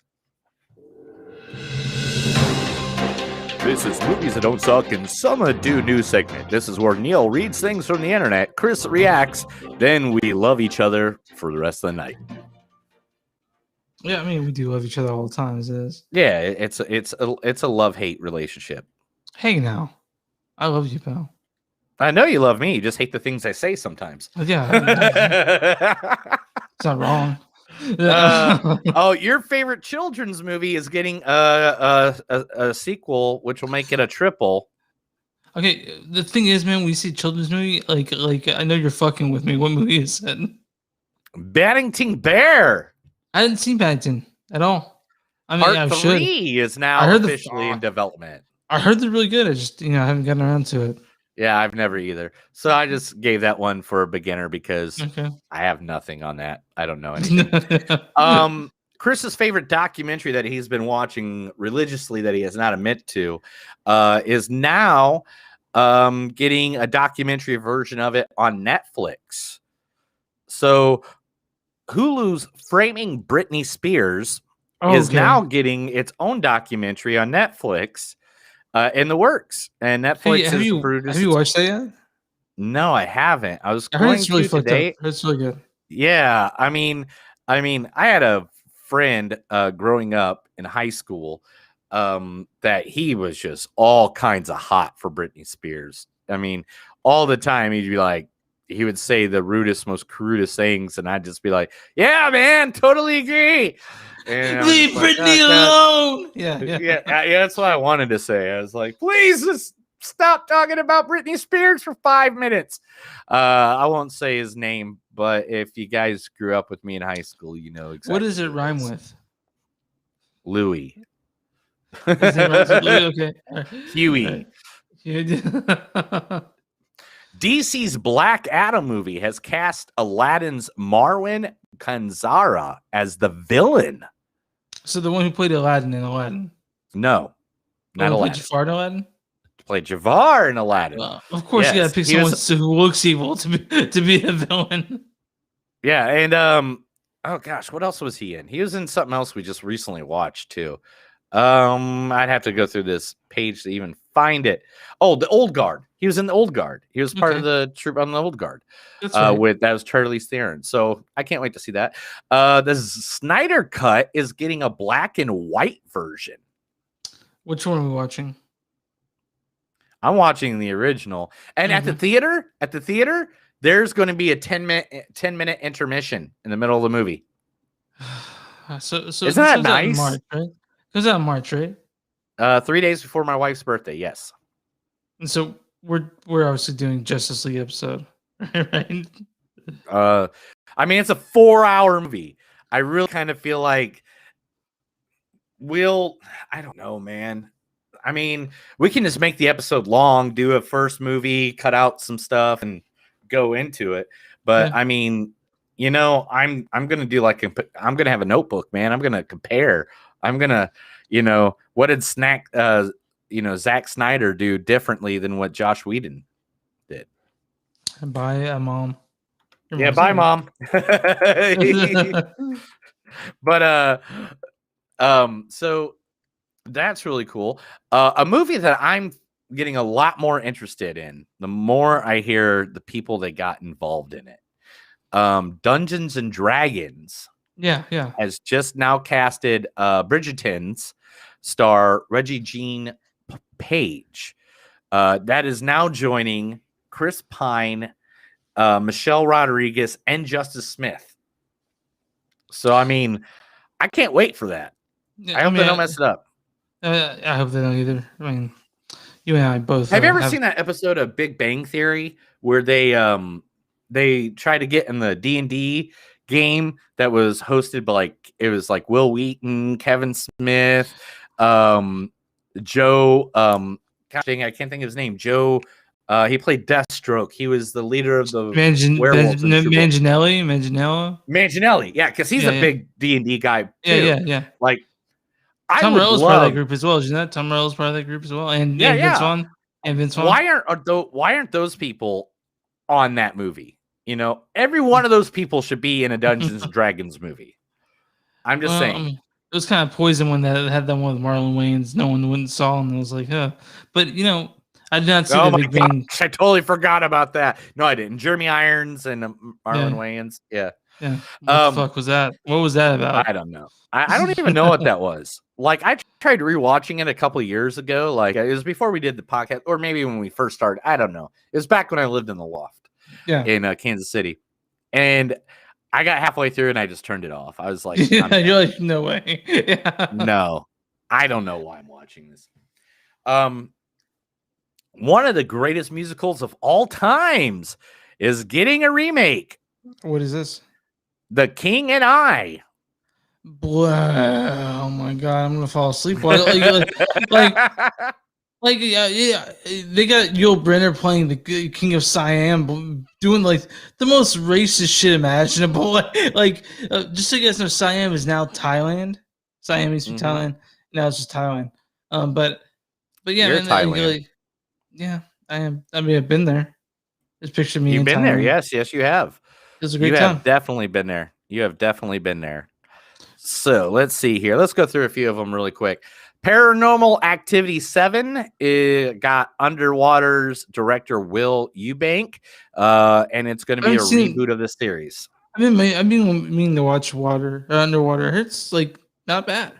This is Movies That Don't Suck and Some That Do news segment. This is where Neil reads things from the internet, Chris reacts, then we love each other for the rest of the night. Yeah, I mean, we do love each other all the time, as it is. Yeah, it's a love-hate relationship. Hey, now. I love you, pal. I know you love me. You just hate the things I say sometimes. Yeah. It's not wrong. Oh, your favorite children's movie is getting a sequel, which will make it a triple. Okay, the thing is, man, when we see children's movie, like I know you're fucking with me. What movie is it? Paddington Bear. I didn't see Paddington at all. I mean, Part 3 is now officially in development. I heard they're really good. I just I haven't gotten around to it. Yeah, I've never either. So I just gave that one for a beginner because I have nothing on that. I don't know anything. Chris's favorite documentary that he's been watching religiously that he has not admit to is now getting a documentary version of it on Netflix. So Hulu's Framing Britney Spears is now getting its own documentary on Netflix. in the works, and Netflix Have is you produced. have you watched that yet? No, I haven't. I was I heard going it's really to fucked today. up. It's really good. Yeah, I mean, I had a friend growing up in high school that he was just all kinds of hot for Britney Spears. I mean, all the time he'd be like, he would say the rudest, most crudest things, and I'd just be like, "Yeah, man, totally agree." And I was Leave just like, Britney "Oh, God." alone. Yeah, yeah. Yeah, that's what I wanted to say. I was like, please just stop talking about Britney Spears for 5 minutes. I won't say his name, but if you guys grew up with me in high school, you know exactly. What does it who rhyme is. with? Louis. His name rhymes with Louis? Okay. All right. Huey. All right. DC's Black Adam movie has cast Aladdin's Marwan Khanzara as the villain. So the one who played Aladdin in Aladdin. No, The not one who played Aladdin. Jafar in Aladdin? Played Jafar in Aladdin. Of course, you Yes, gotta pick he someone was- who looks evil to be the villain. Yeah, and oh gosh, what else was he in? He was in something else we just recently watched too. I'd have to go through this page to even find it. Oh, the Old Guard. He was in the Old Guard. He was part of the troop on the Old Guard. That's right. That was Charlize Theron. So I can't wait to see that. The Snyder Cut is getting a black and white version. Which one are we watching? I'm watching the original, and at the theater, there's going to be a 10-minute intermission in the middle of the movie. So Isn't that nice? March, right? Comes out in March, right? 3 days before my wife's birthday. Yes. And so we're obviously doing Justice League episode, right? I mean, it's a 4-hour movie. I really kind of feel like I don't know, man. I mean, we can just make the episode long, do a first movie, cut out some stuff, and go into it. But Yeah. I mean, you know, I'm gonna do I'm gonna have a notebook, man. I'm gonna compare. I'm gonna, what did Zack Snyder do differently than what Josh Whedon did? And bye, Mom. Your Yeah, mom's bye, name. Mom. But so that's really cool. A movie that I'm getting a lot more interested in the more I hear the people that got involved in it. Dungeons and Dragons yeah. has just now casted Bridgerton's star Reggie Jean Page. That is now joining Chris Pine, Michelle Rodriguez, and Justice Smith. So, I mean, I can't wait for that. Yeah, I hope they don't mess it up. I hope they don't either. I mean, you and I both. Have you ever seen that episode of Big Bang Theory where they try to get in the D&D game that was hosted by it was Will Wheaton, Kevin Smith, Joe, gosh dang, I can't think of his name. Joe, he played Deathstroke. He was the leader of the werewolves. Manganiello, yeah, because he's a big D&D guy too. Yeah. Like, Tom Morello's part of that group as well. Isn't that Tom Morello's part of that group as well? And Vince Vaughn. And Vince Vaughn. Why aren't those people on that movie? Every one of those people should be in a Dungeons and Dragons movie. I'm just saying. It was kind of poison when that had that one with Marlon Wayans. No one wouldn't saw him. And I was like, huh. But I did not see the Big Bang. I totally forgot about that. No, I didn't. Jeremy Irons and Marlon Wayans. Yeah. Yeah. What the fuck was that? What was that about? I don't know. I don't even know what that was. I tried rewatching it a couple of years ago. It was before we did the podcast, or maybe when we first started. I don't know. It was back when I lived in the loft. Yeah. In Kansas City. And I got halfway through and I just turned it off. I was like, you're like, no way. Yeah. No, I don't know why I'm watching this. One of the greatest musicals of all times is getting a remake. What is this? The King and I. Oh my god, I'm gonna fall asleep. They got Yul Brynner playing the King of Siam, doing the most racist shit imaginable. Just so you guys know, Siam is now Thailand. Siam used to be Thailand. Now it's just Thailand. But yeah, You're man, Thailand. yeah, I am. I mean, I've been there. There's a picture of me. You've in been Thailand. there, yes, you have. It was a great you time. have definitely been there. You have definitely been there. So let's see here. Let's go through a few of them really quick. Paranormal Activity 7 got Underwater's director Will Eubank, and it's going to be a reboot of the series. I've been meaning to watch Underwater. It's like not bad.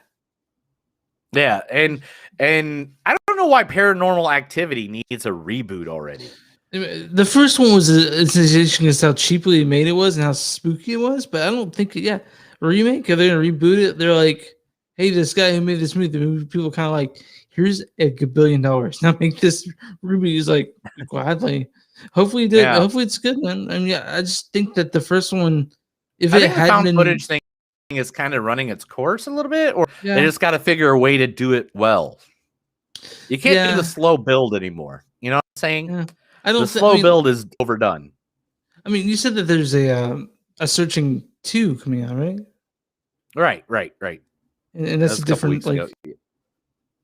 Yeah, and I don't know why Paranormal Activity needs a reboot already. The first one was it's interesting as how cheaply made it was and how spooky it was, but I don't think remake. If they're gonna reboot it, they're like, hey, this guy who made this movie, people kind of like, here's $1 billion. Now make this reboot. He's like, gladly. Hopefully, hopefully it's good, man. I mean, I just think that the first one, if I it think the hadn't found been footage thing is kind of running its course a little bit, or they just got to figure a way to do it well. You can't do the slow build anymore. You know what I'm saying? Yeah. The slow build is overdone. I mean, you said that there's a Searching 2 coming out, right? Right. And that's a different like.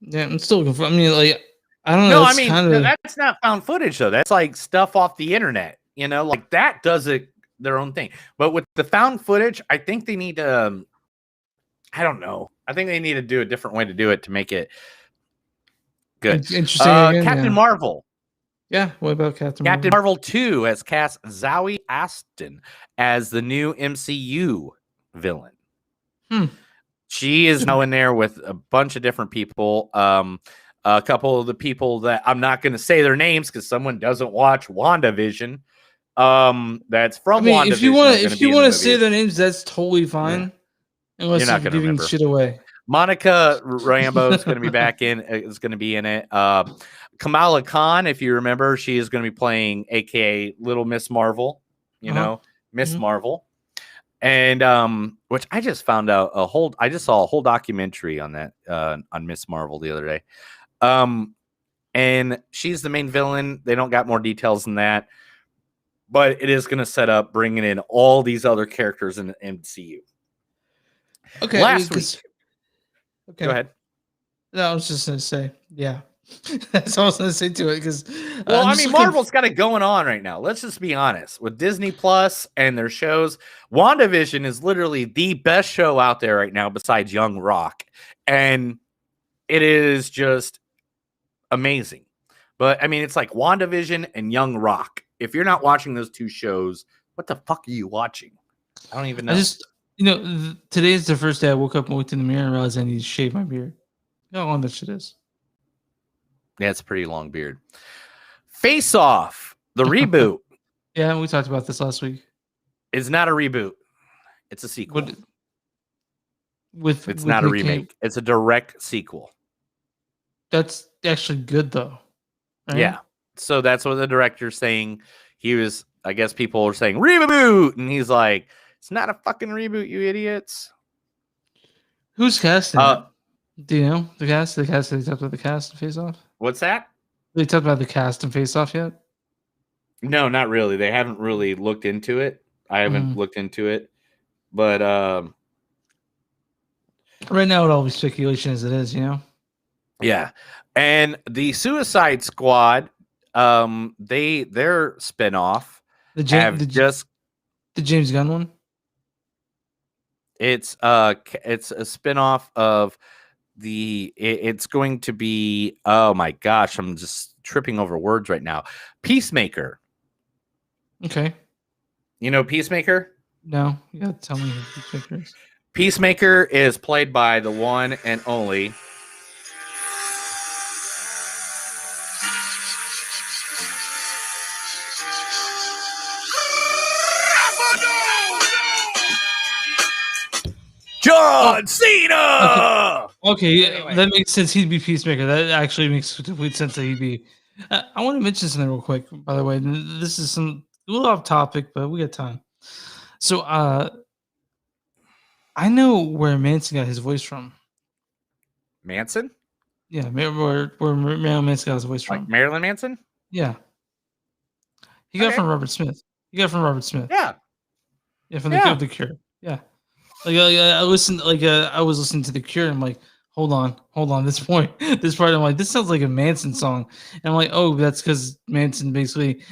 Yeah, I'm still looking for. I mean, like, I don't know. No, I mean that's not found footage though. That's like stuff off the internet. You know, like that does it their own thing. But with the found footage, I think they need to. I don't know. I think they need to do a different way to do it to make it good. Interesting. Again, Captain Marvel. Yeah, what about Captain Marvel 2 has cast Zoe Aston as the new MCU villain. She is now in there with a bunch of different people. A couple of the people that I'm not going to say their names because someone doesn't watch WandaVision. That's from WandaVision. If you want to say their names, that's totally fine. Yeah. Unless you're giving shit away. Monica Rambeau is going to be back in. Is going to be in it. Kamala Khan, if you remember, she is going to be playing, aka Little Miss Marvel. You know, Miss Marvel, and which I just found out I just saw a whole documentary on that on Miss Marvel the other day. And she's the main villain. They don't got more details than that, but it is going to set up bringing in all these other characters in the MCU. Okay. Last week. Okay. Go ahead. No, I was just going to say, yeah. That's all I was going to say to it because. Well, I mean, Marvel's got it going on right now. Let's just be honest. With Disney Plus and their shows, WandaVision is literally the best show out there right now besides Young Rock. And it is just amazing. But, I mean, it's like WandaVision and Young Rock. If you're not watching those two shows, what the fuck are you watching? I don't even know. Today is the first day I woke up and looked in the mirror and realized I need to shave my beard. You know how long that shit is. Yeah, it's a pretty long beard. Face Off, the reboot. Yeah, we talked about this last week. It's not a reboot. It's a sequel. It's not a remake. It's a direct sequel. That's actually good, though. Right? Yeah. So that's what the director's saying. He was, I guess people are saying, reboot. And he's like, it's not a fucking reboot, you idiots. Who's casting? Do you know the cast? They talked about the cast and Face Off? What's that? They talked about the cast and Face Off yet? No, not really. They haven't really looked into it. I haven't looked into it. But right now it all be speculation as it is, you know? Yeah. And the Suicide Squad, their spinoff the James Gunn one? It's a spinoff of it's going to be, oh my gosh, I'm just tripping over words right now. Peacemaker. Okay. You know Peacemaker? No, you gotta tell me who Peacemaker is. Peacemaker is played by the one and only John Cena. Okay, anyway. That makes sense. He'd be Peacemaker. That actually makes complete sense that he'd be. I want to mention something real quick, by the way. This is a little off topic, but we got time. So, I know where Manson got his voice from. Manson? Yeah, where Marilyn Manson got his voice from. Like Marilyn Manson? Yeah. He got it from Robert Smith. Yeah. Yeah, from the Cure. Yeah. Like I listened, I was listening to The Cure, and I'm like, hold on, this part, I'm like, this sounds like a Manson song, and I'm like, oh, that's because Manson basically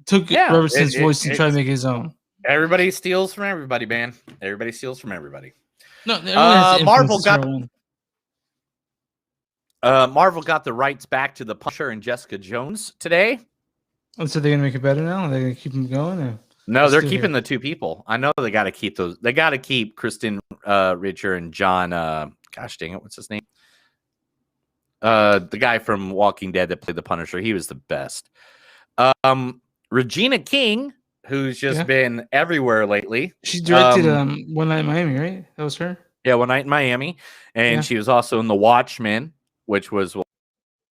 took Robert Smith's voice and tried to make his own. Everybody steals from everybody, man. Everybody steals from everybody. No, Marvel got. Marvel got the rights back to the Punisher and Jessica Jones today. And so they're gonna make it better now. They're gonna keep them going. Or No, they're still keeping here? the two people. I know they got to keep those. They got to keep Kristen Richer and John. Gosh dang it, what's his name? The guy from Walking Dead that played the Punisher. He was the best. Regina King, who's just Yeah. been everywhere lately. She directed One Night in Miami, right? That was her. Yeah, One Night in Miami, and Yeah. she was also in The Watchmen, which was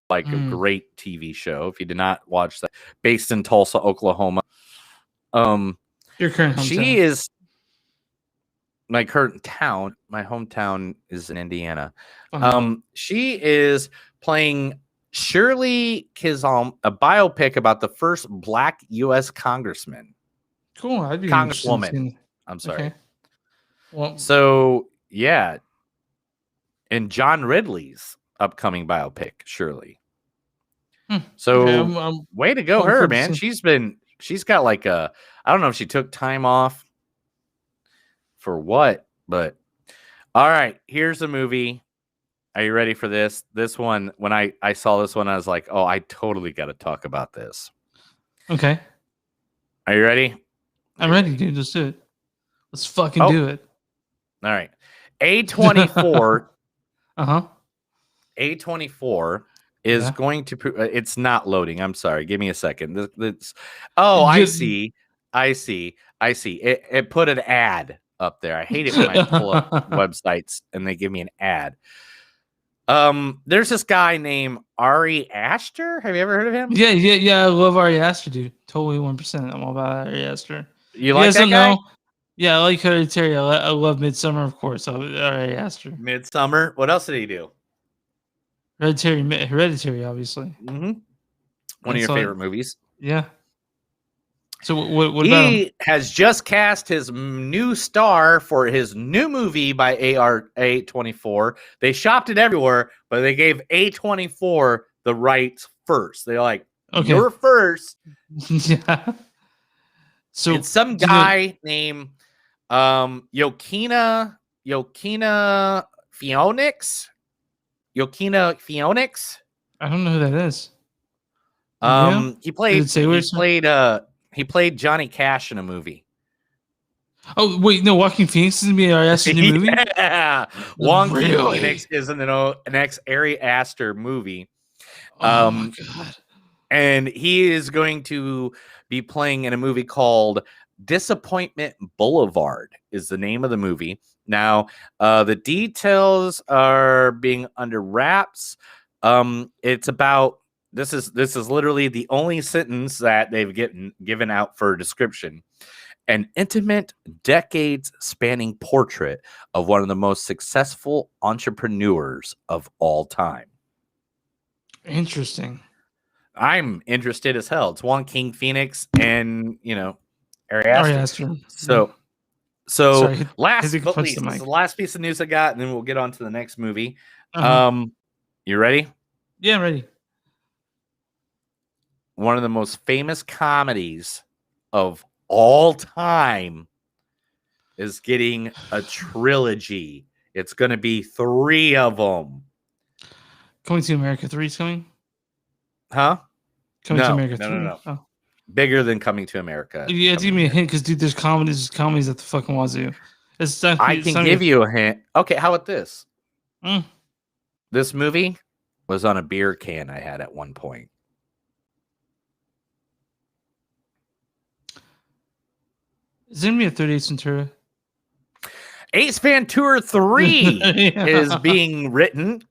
like a Mm. great TV show. If you did not watch that, based in Tulsa, Oklahoma. Your current hometown. She is my current town. My hometown is in Indiana. She is playing Shirley Chisholm, a biopic about the first Black U.S. congressman. Cool. I'd be interested in Congresswoman. seeing- I'm sorry. Okay. Well, So yeah, and John Ridley's upcoming biopic, Shirley. So okay, I'm way to go, looking her, forward to man. seeing- She's got like a, I don't know if she took time off for what, but all right, here's a movie. Are you ready for this? This one, when I saw this one, I was like, oh, I totally got to talk about this. Okay. Are you ready? I'm ready, dude. Let's do it. Let's fucking Oh. do it. All right. A24. Uh-huh. A24 is Yeah. going to it's not loading. I'm sorry. Give me a second. Oh, I see. It put an ad up there. I hate it when I pull up websites and they give me an ad. There's this guy named Ari Aster. Have you ever heard of him? Yeah. I love Ari Aster, dude. Totally 1%. I'm all about Ari Aster. You like that guy? Yeah, I like Hereditary. I love Midsummer, of course. So Ari Aster. Midsummer. What else did he do? Hereditary, obviously. Mm-hmm. One of your favorite movies. Yeah. So what about him? He has just cast his new star for his new movie by A24. They shopped it everywhere, but they gave A24 the rights first. They're like, Okay. you're first. Yeah. So it's some guy named Yokina Phoenix. Yokina Phoenix. I don't know who that is. Yeah? He played Johnny Cash in a movie. Oh wait, no, Walking Phoenix is gonna be Ari Aster's new movie. Yeah, Walking Really? Phoenix is in the next Ari Aster movie. Oh my god! And he is going to be playing in a movie called Disappointment Boulevard. Is the name of the movie. Now, the details are being under wraps. It's about this is literally the only sentence that they've given out for a description. An intimate, decades-spanning portrait of one of the most successful entrepreneurs of all time. Interesting. I'm interested as hell. It's Joaquin Phoenix and Ari Ari Aster. Aster. So Sorry, last hit but punch least, the this is mic. the last piece of news I got, and then we'll get on to the next movie. Uh-huh. You ready? Yeah, I'm ready. One of the most famous comedies of all time is getting a trilogy. It's going to be 3 of them. Coming to America 3 is coming. Huh? Coming to No, America no, 3. no. Oh. Bigger than Coming to America. Yeah, give me a hint because dude, there's comedies at the fucking wazoo. I can give you a hint. Okay, how about this? Mm. This movie was on a beer can I had at one point. Is there gonna be a 38 Ventura? Ace Ventura 3 is being written,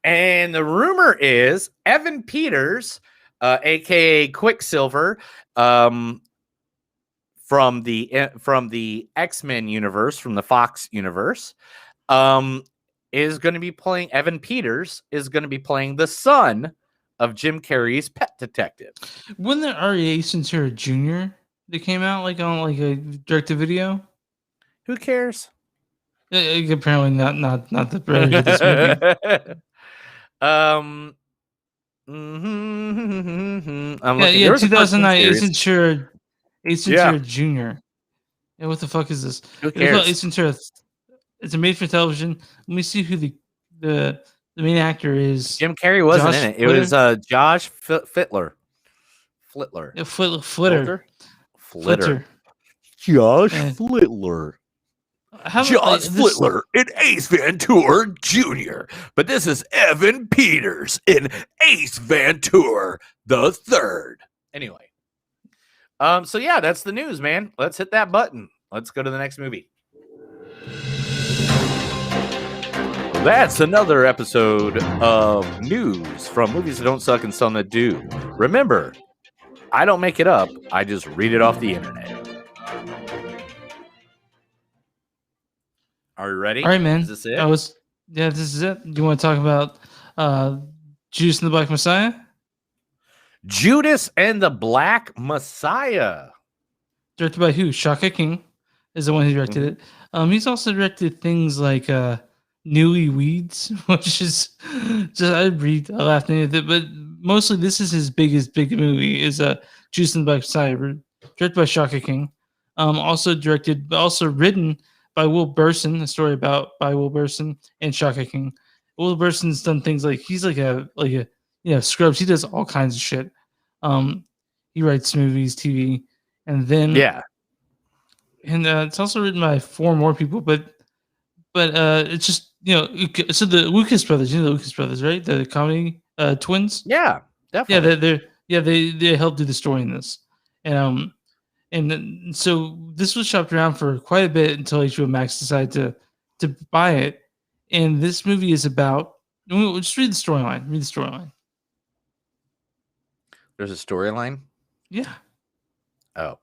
and the rumor is Evan Peters, aka Quicksilver, from the X-Men universe, from the Fox universe, is going to be playing. Evan Peters is going to be playing the son of Jim Carrey's Pet Detective. Wasn't there already Ace Ventura Jr. that came out like on like a direct to video? Who cares? Apparently not the writer of this movie. Yeah, 2009 Ace Ventura Jr. Yeah, what the fuck is this? Who It's called cares? Ace Ventura. It's a made for television. Let me see who the The main actor is Jim Carrey wasn't Josh in it. It was Josh Flitter. Flitter. Josh And- Flittler. Josh Flittler in Ace Ventura Jr. But this is Evan Peters in Ace Ventura the Third. Anyway. So yeah, that's the news, man. Let's hit that button. Let's go to the next movie. That's another episode of news from Movies That Don't Suck and Some That Do. Remember, I don't make it up. I just read it off the internet. Are you ready? All right, man. Is this it? This is it. You want to talk about Judas and the Black Messiah? Judas and the Black Messiah. Directed by who? Shaka King is the one who directed it. He's also directed things like Newly Weeds, which is just I laughed at it, but mostly this is his biggest big movie is Judas and the Black Messiah, directed by Shaka King. Also written by Will Burson, a story by Will Burson and Shaka King. Will Burson's done things like he's like a Scrubs. He does all kinds of shit. He writes movies, TV, and then it's also written by 4 more people, but it's just so the Lucas brothers, the Lucas brothers, right? The comedy twins. Yeah, definitely. They helped do the story in this, and so this was shopped around for quite a bit until HBO Max decided to buy it. And this movie is about. We'll just read the storyline. Read the storyline. There's a storyline? Yeah. Oh.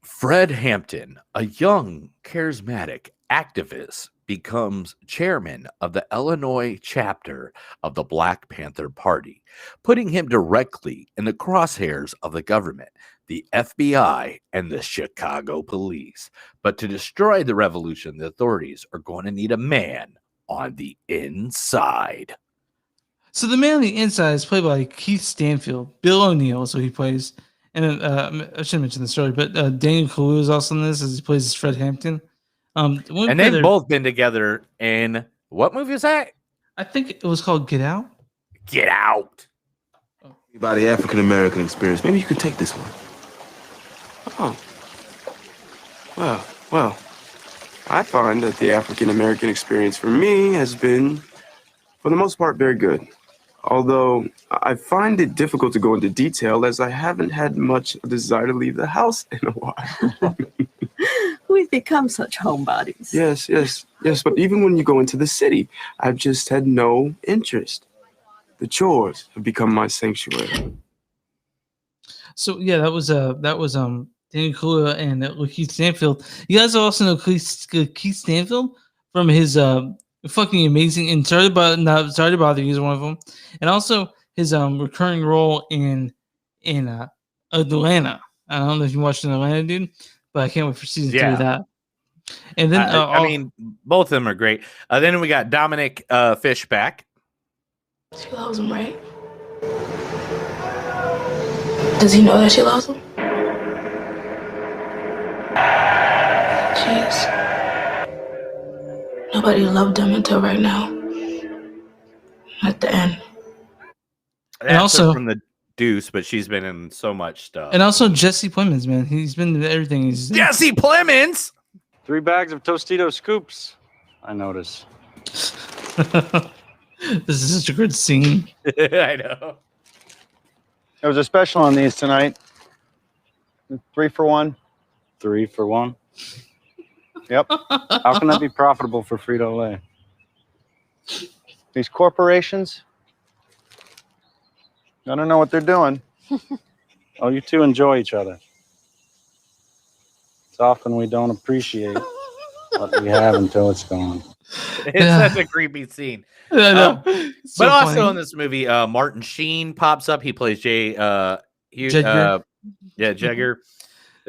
Fred Hampton, a young, charismatic activist, becomes chairman of the Illinois chapter of the Black Panther Party, putting him directly in the crosshairs of the government, the FBI, and the Chicago police. But to destroy the revolution, the authorities are going to need a man on the inside. So the man on the inside is played by Keith Stanfield. Bill O'Neill, so he plays. And I should mention the story, but Daniel Kaluuya is also in this as he plays Fred Hampton. And they've both been together in what movie is that? I think it was called Get Out. Get Out. About the African American experience. Maybe you could take this one. Oh. Well. I find that the African American experience for me has been, for the most part, very good. Although I find it difficult to go into detail as I haven't had much desire to leave the house in a while. We've become such homebodies. Yes. But even when you go into the city, I've just had no interest. The chores have become my sanctuary. So yeah, that was Daniel Kaluuya and Keith Stanfield. You guys also know Keith Stanfield from his fucking amazing and Sorry to Bother You is one of them, and also his recurring role in Atlanta. I don't know if you watched Atlanta, dude, but I can't wait for season 3 of that. And then I mean, both of them are great. Then we got Dominic Fishback. She loves him, right? Does he know that she loves him? Jeez. Nobody loved him until right now. At the end. And also from the Deuce, but she's been in so much stuff. And also Jesse Plemons, man. He's been in everything. Jesse Plemons! 3 bags of Tostito scoops, I notice. This is such a good scene. I know. There was a special on these tonight. 3 for 1. 3 for 1. Yep. How can that be profitable for Frito-Lay? These corporations, I don't know what they're doing. Oh, you two enjoy each other. It's often we don't appreciate what we have until it's gone. It's such a creepy scene. I know. But also in this movie, Martin Sheen pops up. He plays Jagger.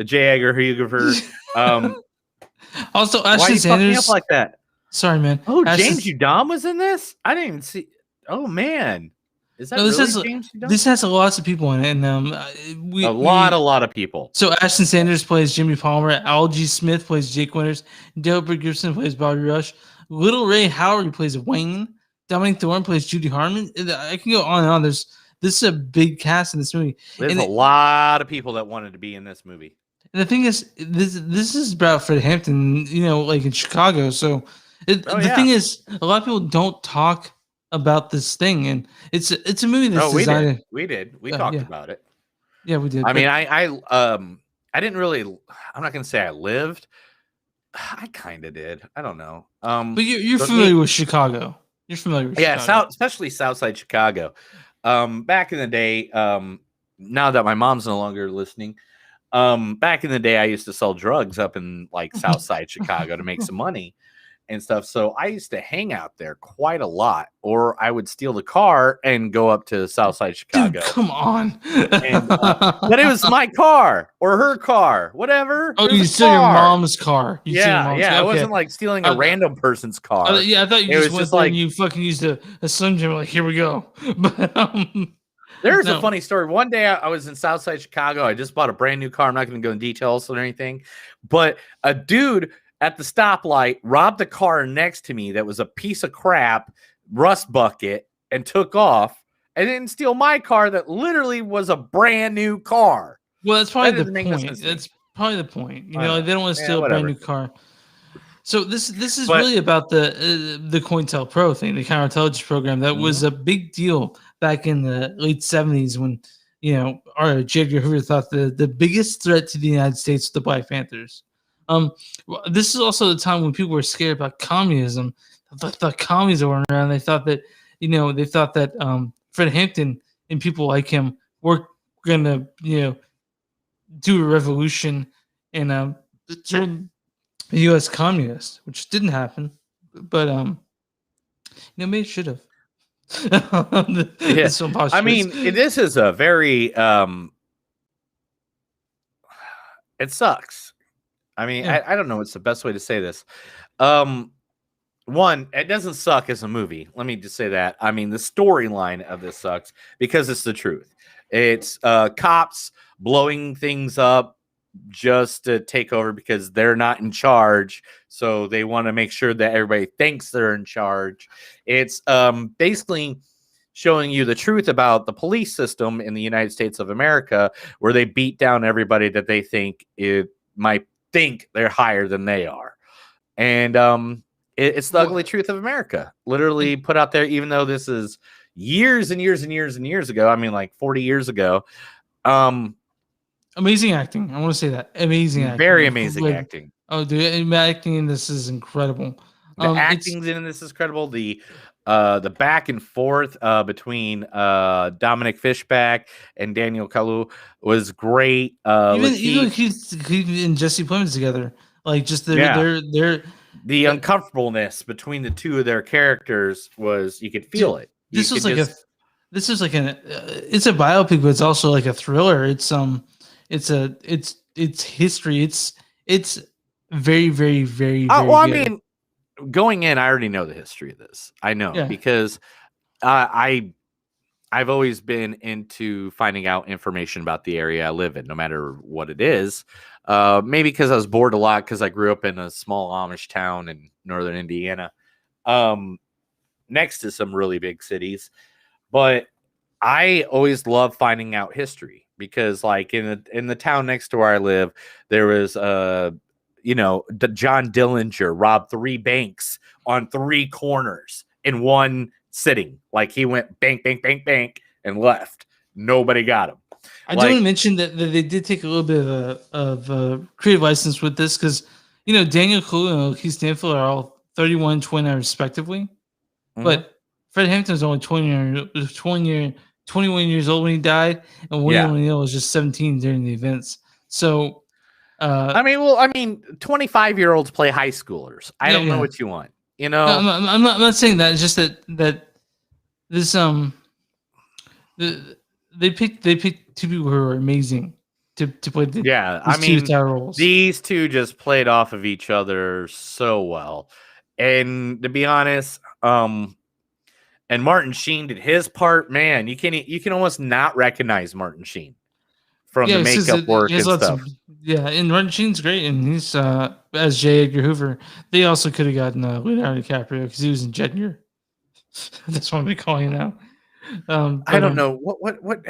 J. Edgar Hoover. Also, why Ashley you fucking Sanders. up like that? Sorry, man. Oh, Ashley... James Udom was in this? I didn't even see. Oh, man. Is that James Udom? This has lots of people in it. And a lot of people. So Ashton Sanders plays Jimmy Palmer. Algie Smith plays Jake Winters. Delbert Gibson plays Bobby Rush. Little Ray Howard plays Wayne. Dominic Thorne plays Judy Harmon. I can go on and on. This is a big cast in this movie. There's a lot of people that wanted to be in this movie. And the thing is, this is about Fred Hampton, like in Chicago. So the thing is, a lot of people don't talk about this thing, and it's a movie that's designed. We talked about it. Yeah, we did. I mean, I didn't really. I'm not gonna say I lived. I kind of did. I don't know. But you're familiar with Chicago. You're familiar with Chicago. Especially Southside Chicago. Back in the day, now that my mom's no longer listening, back in the day, I used to sell drugs up in like Southside Chicago to make some money and stuff. So I used to hang out there quite a lot, or I would steal the car and go up to Southside Chicago. Dude, come on. But it was my car or her car, whatever. Oh, you steal your mom's car. Yeah. Okay. It wasn't like stealing a random person's car. I thought you just went there and you fucking used a Slim Jim. Like, here we go. But there's a funny story. One day I was in Southside Chicago. I just bought a brand new car. I'm not going to go in details or anything, but a dude at the stoplight robbed the car next to me that was a piece of crap rust bucket and took off, and didn't steal my car that literally was a brand new car. Well, that's probably the point. That's probably the point. They don't want to steal a brand new car. So this is really about the COINTELPRO thing, the counterintelligence program. That was a big deal back in the late 70s when our J. Edgar Hoover thought the biggest threat to the United States was the Black Panthers. This is also the time when people were scared about communism. They thought communism were around. They thought that Fred Hampton and people like him were gonna do a revolution and turn the U.S. communist, which didn't happen, but maybe it should have. I mean, this is a very it sucks. I mean, I don't know what's the best way to say this. One, it doesn't suck as a movie. Let me just say that. I mean, the storyline of this sucks because it's the truth. It's cops blowing things up just to take over because they're not in charge. So they want to make sure that everybody thinks they're in charge. It's basically showing you the truth about the police system in the United States of America, where they beat down everybody that they think might think they're higher than they are. And it's the ugly truth of America, literally put out there, even though this is years and years and years and years ago. I mean, like 40 years ago. Amazing acting. I want to say that. Amazing acting. Very amazing acting. Oh, dude, acting in this is incredible. The acting in this is incredible. The back and forth between Dominic Fishback and Daniel Kaluuya was great. Even Keith and Jesse Plemons together, like just the uncomfortableness between the two of their characters was, you could feel it. It's a biopic, but it's also like a thriller. It's history. It's very, very, very. Well, good. I mean, going in, I already know the history of this. I know because I've always been into finding out information about the area I live in, no matter what it is. Maybe because I was bored a lot because I grew up in a small Amish town in northern Indiana, next to some really big cities. But I always love finding out history because, like in the town next to where I live, there was John Dillinger robbed 3 banks on 3 corners in one sitting. Like he went bank, bank, bank, bank, and left. Nobody got him. I do want to mention that they did take a little bit of a creative license with this because, Daniel Kaluuya and Keith Stanfield are all 31, 29 respectively. Mm-hmm. But Fred Hampton was only 21 years old when he died, and William O'Neill was just 17 during the events. So, 25-year-olds play high schoolers. I don't know what you want. No, I'm not saying that. It's just that this they picked 2 people who are amazing to play the two roles. These 2 just played off of each other so well, and to be honest, and Martin Sheen did his part. Man, you can almost not recognize Martin Sheen from the makeup work and stuff. Yeah, and Martin Sheen's great, and he's as J. Edgar Hoover. They also could have gotten Leonardo DiCaprio because he was in Jedgar. That's what we call him now. I don't know what.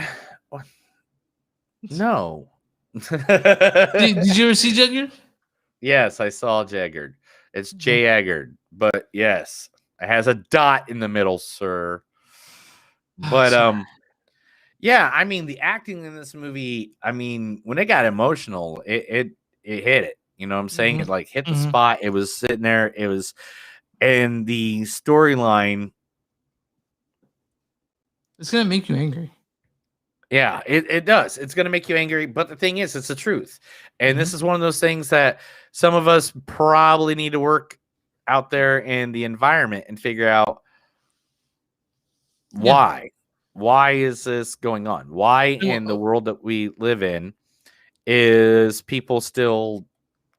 No. Did you ever see Jedgar? Yes, I saw Jaggard. It's J. Eggard, but yes, it has a dot in the middle, sir. But yeah, I mean the acting in this movie. I mean, when it got emotional, it hit it. You know what I'm saying? It like hit the spot. It was sitting there. It was, and the storyline. It's gonna make you angry. Yeah, it does. It's going to make you angry. But the thing is, it's the truth. And this is one of those things that some of us probably need to work out there in the environment and figure out why. Yeah. Why is this going on? Why in the world that we live in is people still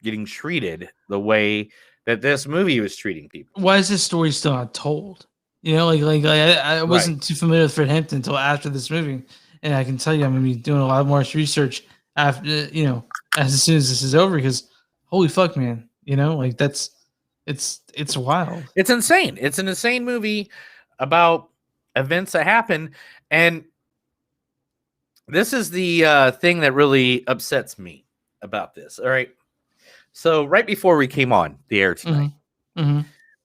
getting treated the way that this movie was treating people? Why is this story still not told? You know, I wasn't too familiar with Fred Hampton until after this movie. And I can tell you, I'm going to be doing a lot more research after, as soon as this is over, because holy fuck, man, it's wild. It's insane. It's an insane movie about events that happen. And this is the thing that really upsets me about this. All right. So right before we came on the air tonight,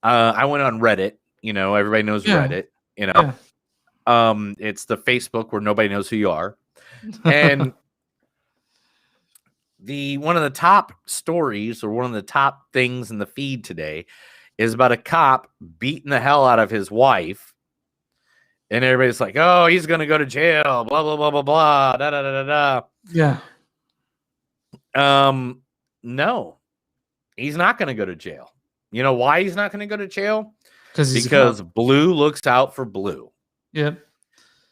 I went on Reddit. Everybody knows Reddit, Yeah. It's the Facebook where nobody knows who you are. And one of the top stories or one of the top things in the feed today is about a cop beating the hell out of his wife. And everybody's like, oh, he's going to go to jail, blah, blah, blah, blah, blah, da, da, da, da, da. Yeah. No, he's not going to go to jail. You know why he's not going to go to jail? Because blue looks out for blue. Yep.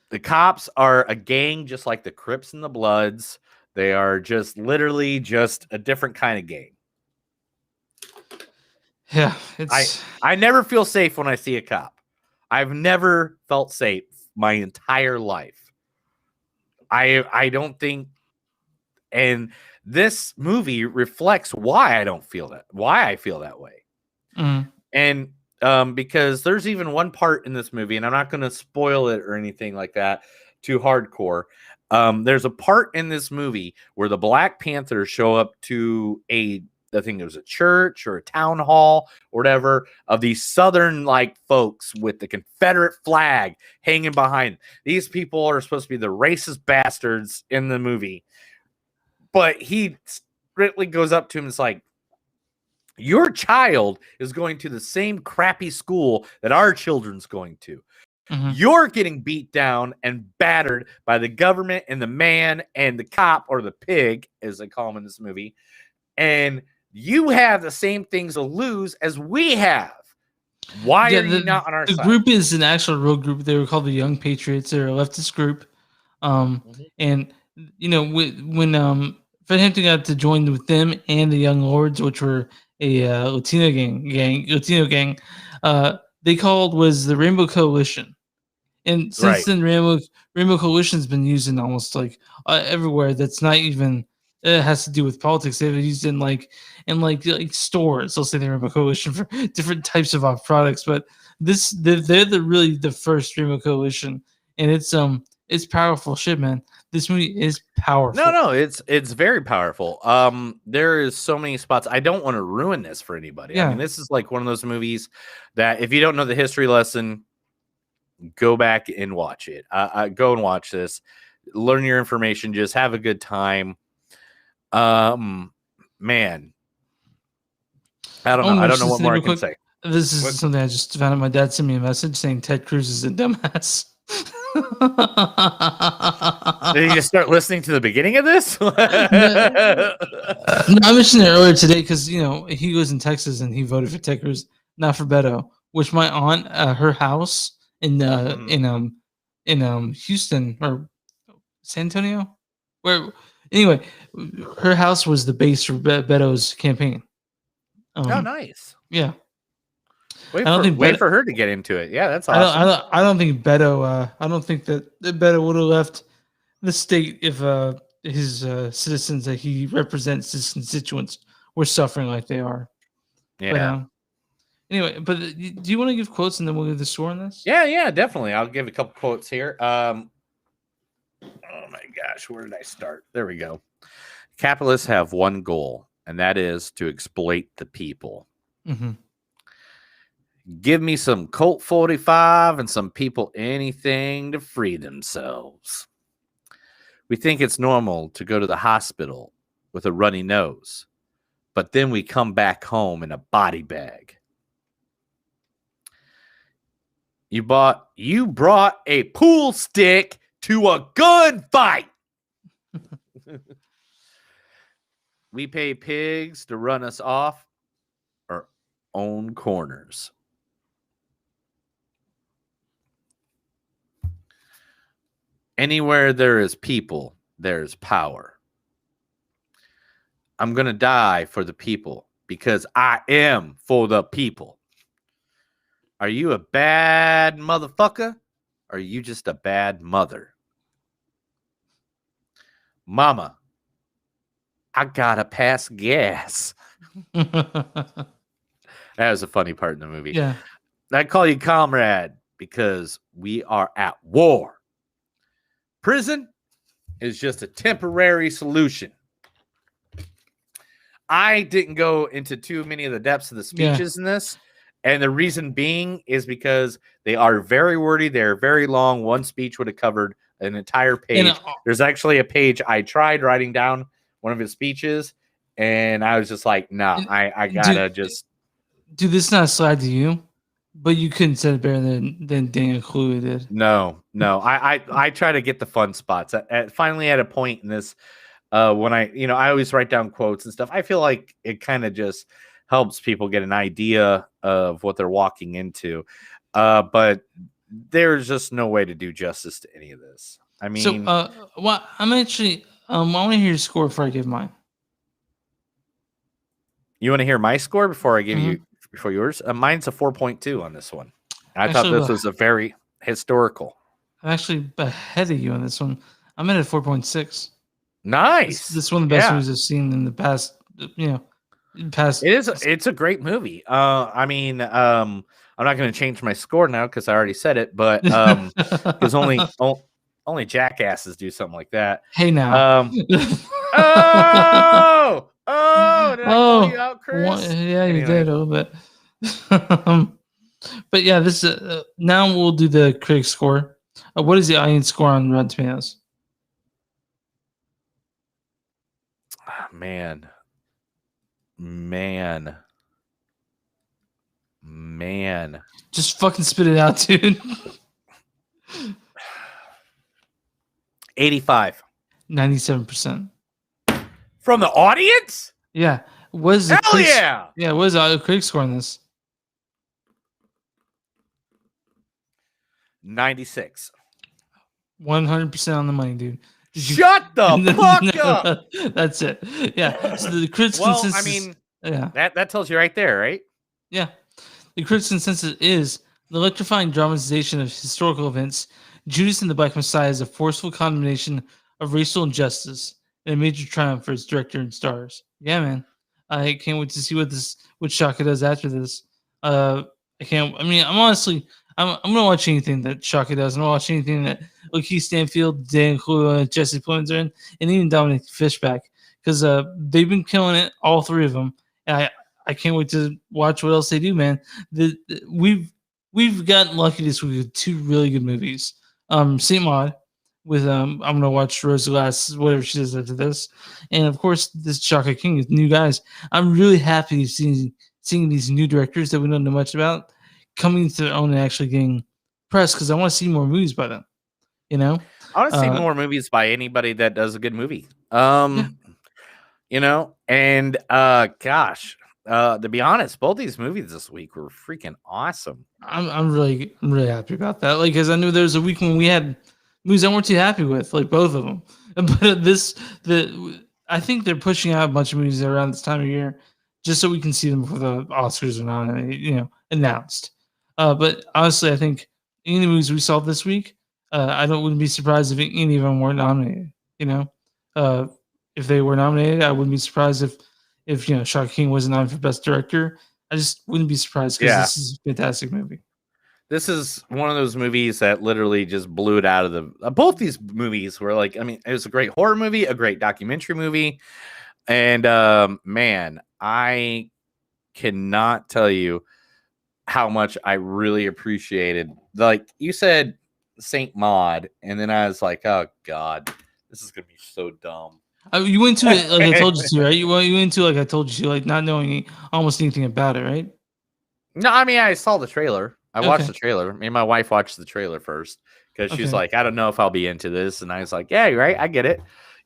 The cops are a gang just like the Crips and the Bloods. They are just literally just a different kind of gang. Yeah. I never feel safe when I see a cop. I've never felt safe my entire life. I don't think, and this movie reflects why I don't feel that, why I feel that way. And because there's even one part in this movie, and I'm not going to spoil it or anything like that too hardcore. There's a part in this movie where the Black Panthers show up to I think it was a church or a town hall or whatever of these Southern folks with the Confederate flag hanging behind. These people are supposed to be the racist bastards in the movie, but he strictly goes up to him and is like, your child is going to the same crappy school that our children's going to. You're getting beat down and battered by the government and the man and the cop, or the pig, as they call him in this movie. And you have the same things to lose as we have. Why are you not on our side? The group is an actual real group. They were called the Young Patriots. They're a leftist group. And, when Fred Hampton got to join with them and the Young Lords, which were a Latino gang, they was the Rainbow Coalition. And since then, Rainbow Coalition's been used in almost everywhere. That's not even it has to do with politics. They've used in stores. They'll say the Rainbow Coalition for different types of products, but they're really the first Rainbow Coalition, and it's powerful shit, man. This movie is powerful. No, it's very powerful. There is so many spots. I don't want to ruin this for anybody. Yeah. I mean, this is one of those movies that if you don't know the history lesson, go back and watch it. Go and watch this. Learn your information. Just have a good time. Man, I don't know. I don't know what more I can say. This is something I just found out. My dad sent me a message saying Ted Cruz is a dumbass. Did you just start listening to the beginning of this? No, I mentioned it earlier today because he lives in Texas and he voted for Ted Cruz, not for Beto. Which my aunt, her house in Houston or San Antonio, anyway, her house was the base for Beto's campaign. Oh, nice. Yeah. Wait for her to get into it. Yeah, that's awesome. I don't think Beto. I don't think that Beto would have left the state if his citizens that he represents, his constituents, were suffering like they are. Yeah. But anyway, but do you want to give quotes and then we'll give the score on this? Yeah, definitely. I'll give a couple quotes here. Oh my gosh, where did I start? There we go. Capitalists have one goal, and that is to exploit the people. Mm-hmm. Give me some Colt 45 and some people anything to free themselves. We think it's normal to go to the hospital with a runny nose, but then we come back home in a body bag. You brought a pool stick to a gunfight. We pay pigs to run us off our own corners. Anywhere there is people, there's power. I'm going to die for the people because I am for the people. Are you a bad motherfucker? Or are you just a bad mother? Mama, I gotta pass gas. That was a funny part in the movie. Yeah. I call you comrade because we are at war. Prison is just a temporary solution. I didn't go into too many of the depths of the speeches in this. And the reason being is because they are very wordy. They're very long. One speech would have covered an entire page. There's actually a page I tried writing down one of his speeches, and I was just like, no, I gotta do this not slide to you, but you couldn't say it better than Daniel Kaluuya did. No. I try to get the fun spots. Finally, at a point in this, when I always write down quotes and stuff. I feel like it kind of just helps people get an idea of what they're walking into. But there's just no way to do justice to any of this. I mean, so well, I'm actually I want to hear your score before I give mine. You want to hear my score before I give you before yours? Mine's a 4.2 on this one. I thought this was a very historical. I'm actually ahead of you on this one. I'm at a 4.6. Nice. This is one of the best movies I've seen in the past. It's a great movie. I'm not going to change my score now because I already said it, but because only jackasses do something like that. Hey now. Did I call you out, Chris? Yeah, you did a little bit. But yeah, this now we'll do the critic score. What is the audience score on Rotten Tomatoes? Man. 'Just fucking spit it out, dude. 85. 97%. From the audience? Yeah. What is the Hell yeah! Yeah, what is the critic score on this? 96. 100% on the money, dude. Shut the fuck up! That's it. Yeah. So the critics' consensus. I mean, yeah, that tells you right there, right? Yeah. The critics' consensus is the electrifying dramatization of historical events. Judas and the Black Messiah is a forceful condemnation of racial injustice and a major triumph for its director and stars. Yeah, man. I can't wait to see what Shaka does after this. I'm gonna watch anything that Shaka does. I'm gonna watch anything that Lakeith Stanfield, Dan Kaluuya, Jesse Plemons are in, and even Dominic Fishback, because they've been killing it, all three of them. And I can't wait to watch what else they do, man. We've gotten lucky this week with two really good movies. Saint Maude with I'm gonna watch Rose Glass, whatever she does after this, and of course this Shaka King is new guys. I'm really happy seeing these new directors that we don't know much about coming to their own and actually getting press, because I want to see more movies by them. You know, I want to see more movies by anybody that does a good movie. You know, and gosh, to be honest, both these movies this week were freaking awesome. I'm really happy about that. Like, because I knew there was a week when we had movies I weren't too happy with, like both of them. But I think they're pushing out a bunch of movies around this time of year just so we can see them before the Oscars are not, announced. But honestly, I think any movies we saw this week, I wouldn't be surprised if any of them weren't nominated. if they were nominated. I wouldn't be surprised if Shaka King wasn't nominated for Best Director. I just wouldn't be surprised because Yeah. this is a fantastic movie. This is one of those movies that literally just blew it out of the. Both these movies were like, I mean, it was a great horror movie, a great documentary movie, and man, I cannot tell you how much I really appreciated. Like you said, Saint Maud, and then I was like, oh god, this is gonna be so dumb. You went to it like I told you to, right? You went into like I told you to, like not knowing almost anything about it, right? No, I mean, I saw the trailer. I watched Okay. the trailer. Me and my wife watched the trailer first because she's Okay. like, I don't know if I'll be into this. And I was like, yeah, you're right. I get it.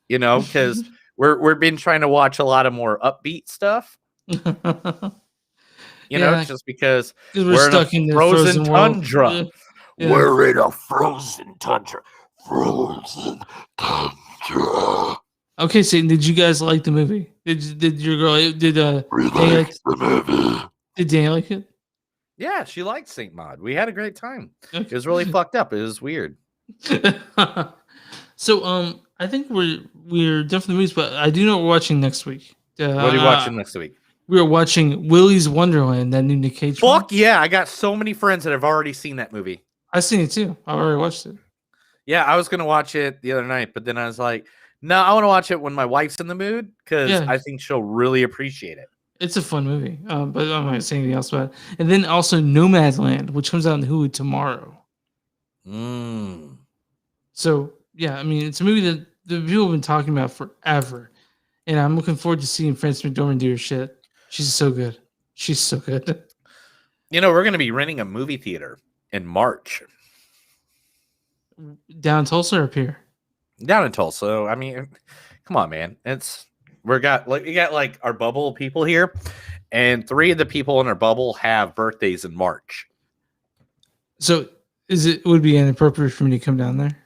Because we've been trying to watch a lot of more upbeat stuff, Yeah, just because 'cause we're stuck in in a the frozen world. tundra. Yeah. We're in a frozen tundra. Frozen tundra. Okay, so did you guys like the movie? Did your girl did Daniel like the movie. did Daniel like it? Yeah, she liked Saint Maud. We had a great time. Okay. It was really fucked up. It was weird. So I think we're done for the movies, but I do know what we're watching next week. What are you watching next week? We are watching Willy's Wonderland, that new Nick Cage film. Fuck yeah! I got so many friends that have already seen that movie. I've seen it too. I already watched it. Yeah, I was gonna watch it the other night, but then I was like, no, I want to watch it when my wife's in the mood because Yeah. I think she'll really appreciate it. It's a fun movie, but I'm not gonna say anything else about it. And then also Nomadland, which comes out on Hulu tomorrow. Mm. So yeah, I mean, it's a movie that the people have been talking about forever, and I'm looking forward to seeing Frances McDormand do her shit. She's so good. She's so good. We're gonna be renting a movie theater in March Down in Tulsa or up here? down in Tulsa. I mean, come on, man. We got like our bubble people here, and 3 of the people in our bubble have birthdays in March. So would it be inappropriate for me to come down there?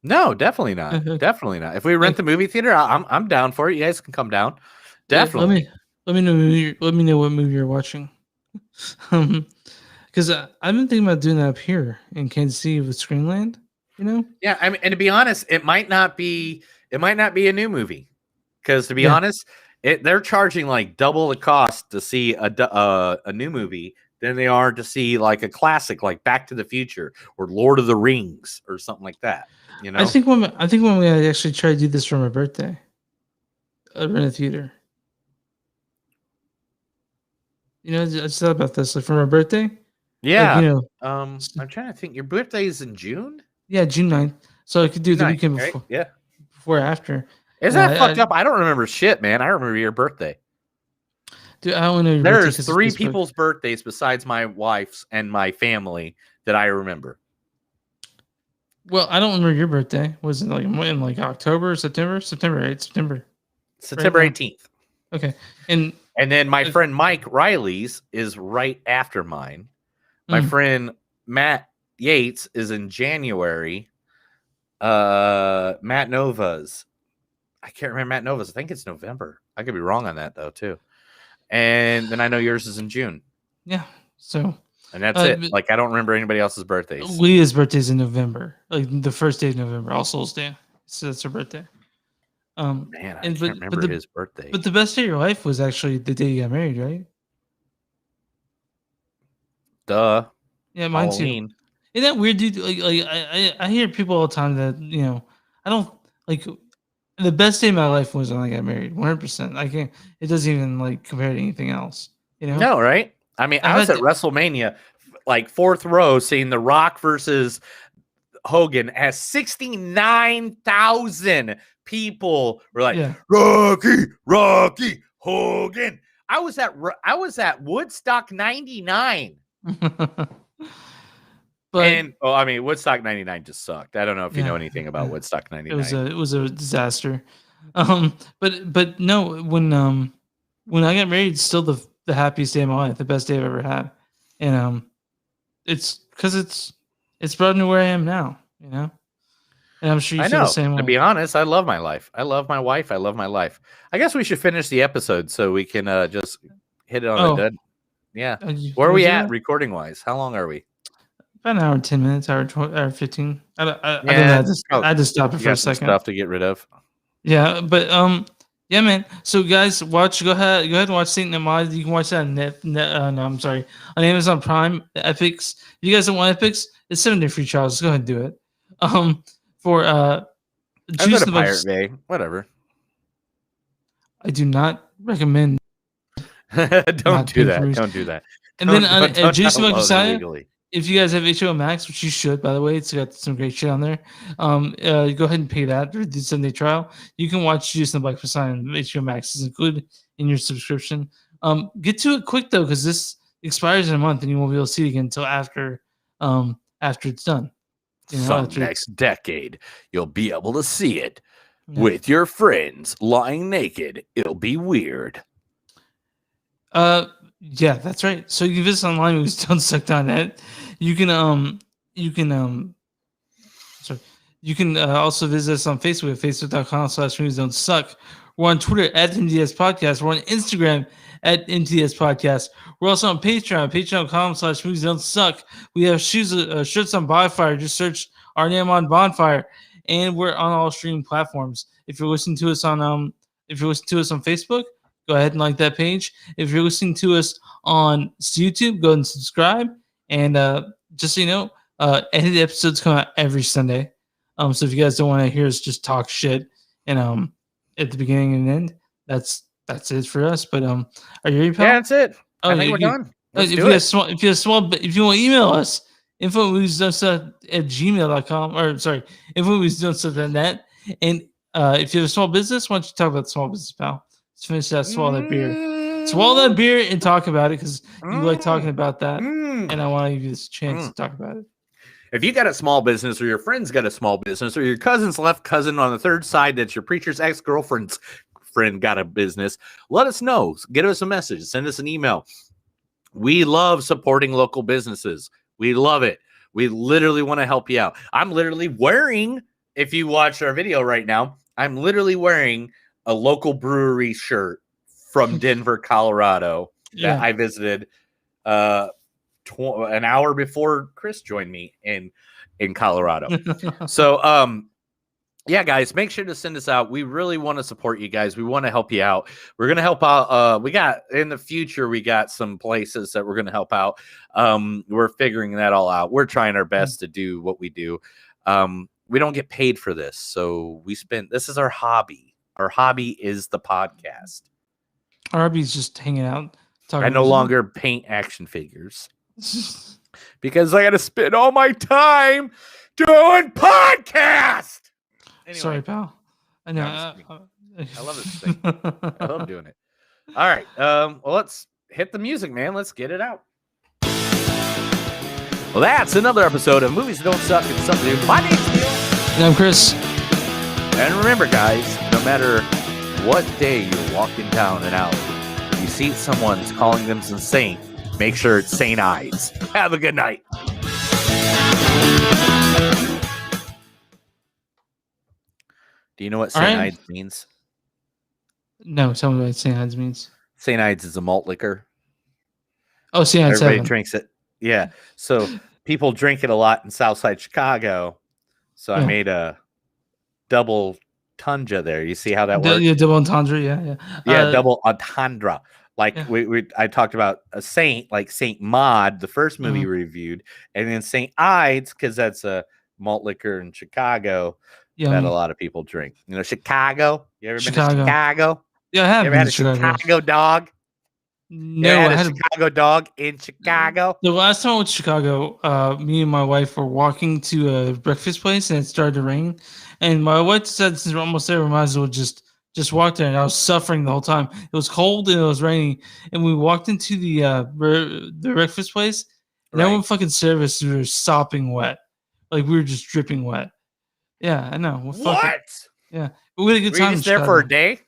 No, definitely not. Okay. Definitely not. If we rent the movie theater, I'm down for it. You guys can come down. Definitely. Let me know what movie you're watching. Because I've been thinking about doing that up here in Kansas City with Screenland. Yeah, I mean, and to be honest, it might not be a new movie, because to be honest, they're charging like double the cost to see a new movie than they are to see like a classic like Back to the Future or Lord of the Rings or something like that. I think when we actually try to do this for my birthday, rent a theater. I just thought about this like for my birthday. Yeah. I'm trying to think. Your birthday is in June? Yeah, June 9th. So I could do the 9th, weekend right? before. Yeah. Before or after. Is that fucked up? I don't remember shit, man. I remember your birthday. Dude, I don't know. There's 3 people's birthdays besides my wife's and my family that I remember. Well, I don't remember your birthday. Was it like in like October or September? September, right? September. September Right 18th. Okay. And then my friend Mike Riley's is right after mine. My friend Matt Yates is in January. Matt Nova's. I can't remember Matt Nova's. I think it's November. I could be wrong on that though too. And then I know yours is in June. Yeah. So. And that's it. Like I don't remember anybody else's birthdays. Leah's birthday's in November, like the first day of November, All Souls Day. So that's her birthday. Man, I can't remember his birthday. But the best day of your life was actually the day you got married, right? Duh. Yeah, mine Halloween. too. Isn't that weird, dude? Like I hear people all the time that I don't like. The best day of my life was when I got married. 100%. I can't. It doesn't even like compare to anything else. No, right? I mean, I was at WrestleMania, like 4th row, seeing The Rock versus Hogan, as 69,000 people were like, Rocky, Hogan. I was at Woodstock 99. But Woodstock 99 just sucked. I don't know if you know anything about Woodstock 99. It was a disaster. But no, when I got married, it's still the happiest day of my life, the best day I've ever had. And it's because it's brought me to where I am now, And I'm sure you feel the same way. To be honest, I love my life. I love my wife. I love my life. I guess we should finish the episode so we can just hit it on the dud. Yeah. Where are we at recording wise? How long are we? About an hour and 10 minutes, hour 15. I don't know. I had to stop it for a second. Stuff to get rid of. Yeah, but yeah, man. So guys, go ahead and watch Saint and Maude. You can watch that on no, I'm sorry, on Amazon Prime, the Epics. If you guys don't want Epics, it's 7-day free trial. Just go ahead and do it. For I go Juice to and the Pirate Bugs, Bay. Whatever. I do not recommend Don't not do paying that. for Don't do that. And then on Don't Juice and download Bugs Messiah, illegally. if you guys have HBO Max, which you should, by the way, it's got some great shit on there. Go ahead and pay that for the 7-day trial. You can watch Juice and the Black Messiah on HBO Max is included in your subscription. Get to it quick though, because this expires in a month, and you won't be able to see it again until after it's done. Some next decade, you'll be able to see it with your friends lying naked. It'll be weird. Yeah, that's right. So you can visit online movies.suck.net. You can also visit us on Facebook at facebook.com/movies-don't-suck. We're on Twitter at MTS Podcast. We're on Instagram at MTS Podcast. We're also on Patreon, patreon.com/movies-don't-suck. We have shirts on Bonfire. Just search our name on Bonfire. And we're on all streaming platforms. If you're listening to us on Facebook, go ahead and like that page. If you're listening to us on YouTube, go ahead and subscribe. And just so you know, edited episodes come out every Sunday. So if you guys don't want to hear us just talk shit and at the beginning and end, that's it for us. But are you ready, pal? Yeah, that's it. I think we're done. Let's do it. If you want to email us, info@moviesdon'tsuck@gmail.com, or sorry, info@moviesdon'tsuck.net. And if you have a small business, why don't you talk about the small business, pal? Let's finish that. Swallow that beer. Swallow that beer and talk about it, because you like talking about that, and I want to give you this chance to talk about it. If you got a small business, or your friend's got a small business, or your cousin's left cousin on the third side that's your preacher's ex-girlfriend's friend got a business, let us know. Get us a message. Send us an email. We love supporting local businesses. We love it. We literally want to help you out. I'm literally wearing, if you watch our video right now, I'm literally wearing a local brewery shirt from Denver, Colorado that I visited an hour before Chris joined me in Colorado. So yeah, guys, make sure to send us out. We really want to support you guys. We want to help you out. We're going to help out. We got in the future, we got some places that we're going to help out. We're figuring that all out. We're trying our best to do what we do. We don't get paid for this. So this is our hobby. Our hobby is the podcast. Our hobby is just hanging out. I no longer paint action figures because I got to spend all my time doing podcast. Anyway, sorry, pal. I know. I love this thing. I love doing it. All right. Well, let's hit the music, man. Let's get it out. Well, that's another episode of Movies That Don't Suck and Something New. My name's Neil. And I'm Chris. And remember, guys, no matter what day you're walking down an alley, you see someone's calling them some saint, make sure it's St. Ides. Have a good night. Do you know what St. Ides means? No, tell me what St. Ides means. St. Ides is a malt liquor. Oh, St. Ides. Everybody drinks it. Yeah. So people drink it a lot in Southside Chicago. So I made a double tundra there. You see how that works? Yeah, double entendre. Yeah. Yeah, double entendre. Like I talked about a saint, like Saint Maude, the first movie we reviewed, and then St. Ides, because that's a malt liquor in Chicago that a lot of people drink. You know, Chicago. You ever been to Chicago? Yeah, I have. You ever had a Chicago dog? No, I had a Chicago dog in Chicago. The last time I went to Chicago, me and my wife were walking to a breakfast place, and it started to rain. And my wife said, "Since we're almost there, we might as well just walk there." And I was suffering the whole time. It was cold and it was raining. And we walked into the breakfast place, and everyone fucking service, we were sopping wet, like we were just dripping wet. Yeah, I know. What? Yeah, but we had a good time. Were you just there for a day?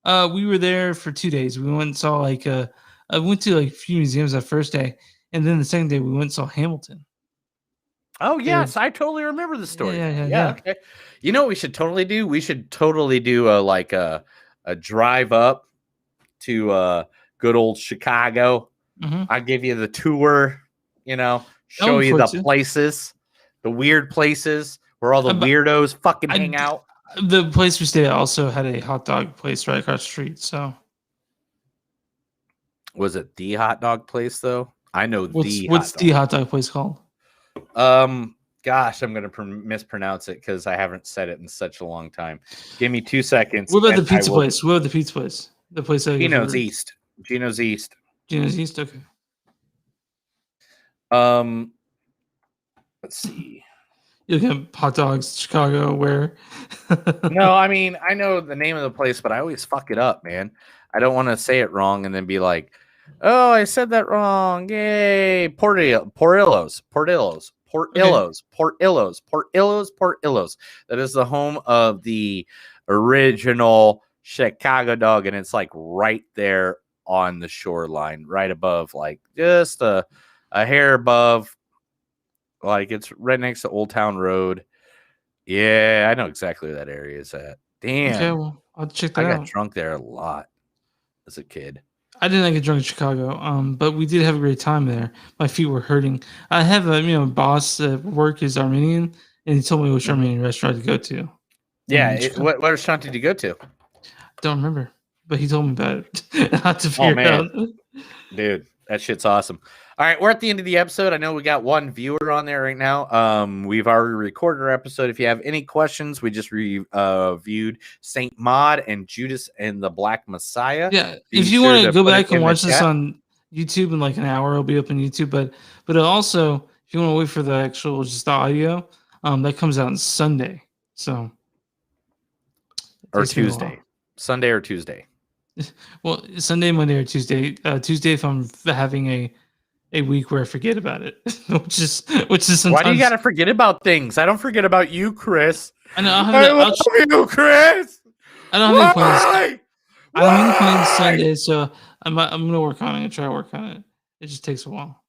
We were there for 2 days. We went and saw I went to a few museums that first day, and then the second day we went and saw Hamilton. Oh yes, I totally remember the story. Yeah. Okay. You know what we should totally do? We should totally do a drive up to good old Chicago. I'll give you the tour. You know, show you the places, the weird places where all the weirdos fucking hang out. The place we stayed at also had a hot dog place right across the street. So Was it the hot dog place though? I know what's the what's hot the dog. hot dog place called? Gosh, I'm gonna mispronounce it because I haven't said it in such a long time. Give me 2 seconds. What about the and I pizza will- place? What about the pizza place? The place that Gino's East. Gino's East. Gino's East. Okay. Let's see. You get hot dogs, Chicago. Where? No, I mean I know the name of the place, but I always fuck it up, man. I don't want to say it wrong and then be like, "Oh, I said that wrong." Yay! Portillo's. That is the home of the original Chicago dog, and it's like right there on the shoreline, right above, like just a hair above. Like it's right next to Old Town Road. Yeah, I know exactly where that area is at. Damn. Okay, well, I'll check that I got out. drunk there a lot as a kid. I did not get drunk in Chicago, but we did have a great time there. My feet were hurting. I have a boss at work is Armenian, and he told me which Armenian restaurant to go to. Yeah, in Chicago. what restaurant did you go to? Don't remember, but he told me about it. I have to figure it out. Dude, that shit's awesome. All right, we're at the end of the episode. I know we got one viewer on there right now. We've already recorded our episode. If you have any questions, we just reviewed Saint Maude and Judas and the Black Messiah. Yeah, Be if you sure want to to go put it back in and the watch this chat. on YouTube in like an hour, it'll be up on YouTube. But also, if you want to wait for the actual just the audio, that comes out on Sunday. So Or takes me a while. Tuesday. Sunday or Tuesday. Well, Sunday, Monday, or Tuesday. Tuesday if I'm having a week where I forget about it, which is sometimes. Why do you gotta forget about things? I don't forget about you, Chris. I know. I love you, Chris. I don't have any plans. Why? I don't have any plans Why? Sunday, so I'm gonna work on it. I'm gonna try to work on it. It just takes a while.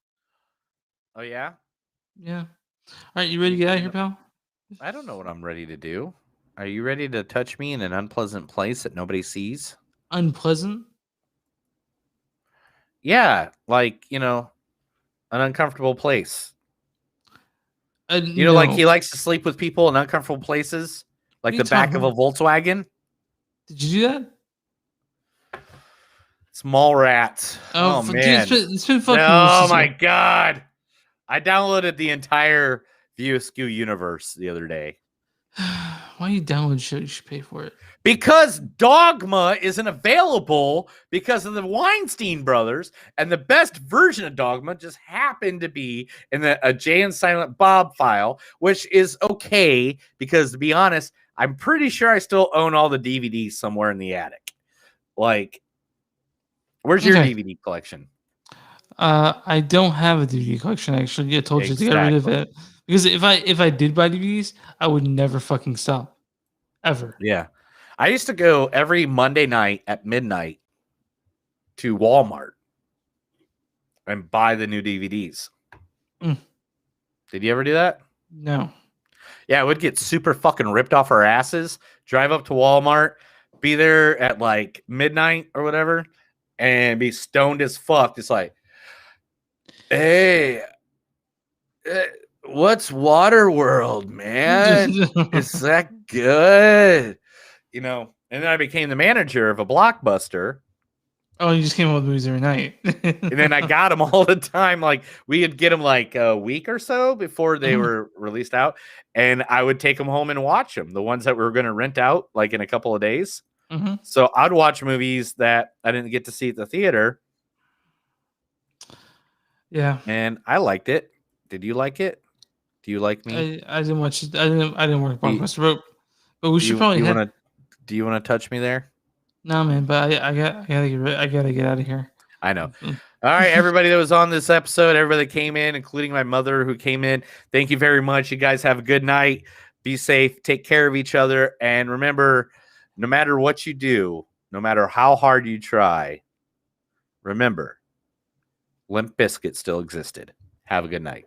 Oh yeah? Yeah. All right, you ready to get out of here, pal? I don't know what I'm ready to do. Are you ready to touch me in an unpleasant place that nobody sees? Unpleasant. Yeah, like, an uncomfortable place. No. Like he likes to sleep with people in uncomfortable places, like What are the you back of talking a Volkswagen. Did you do that? Small rats. Oh, dude, man. it's been fucking. Oh my god. I downloaded the entire View Askew universe the other day. Why you download shit? You should pay for it. Because Dogma isn't available because of the Weinstein brothers, and the best version of Dogma just happened to be in a Jay and Silent Bob file, which is okay because, to be honest, I'm pretty sure I still own all the DVDs somewhere in the attic. Like, where's your Okay. DVD collection? I don't have a DVD collection. Actually, I told you to get rid of it because if I did buy DVDs, I would never fucking stop, ever. Yeah. I used to go every Monday night at midnight to Walmart and buy the new DVDs. Mm. Did you ever do that? No. Yeah, it would get super fucking ripped off our asses, drive up to Walmart, be there at like midnight or whatever, and be stoned as fuck. It's like, hey, what's Waterworld, man? Is that good? And then I became the manager of a Blockbuster. Oh, you just came up with movies every night. And then I got them all the time. Like, we would get them like a week or so before they were released out. And I would take them home and watch them. The ones that we were going to rent out like in a couple of days. Mm-hmm. So I'd watch movies that I didn't get to see at the theater. Yeah. And I liked it. Did you like it? Do you like me? I didn't watch it. I didn't work Blockbuster, but we should probably have. Do you want to touch me there? No, man, but I gotta get out of here. I know. All right, everybody that was on this episode, everybody that came in, including my mother who came in, thank you very much. You guys have a good night. Be safe. Take care of each other. And remember, no matter what you do, no matter how hard you try, remember, Limp Bizkit still existed. Have a good night.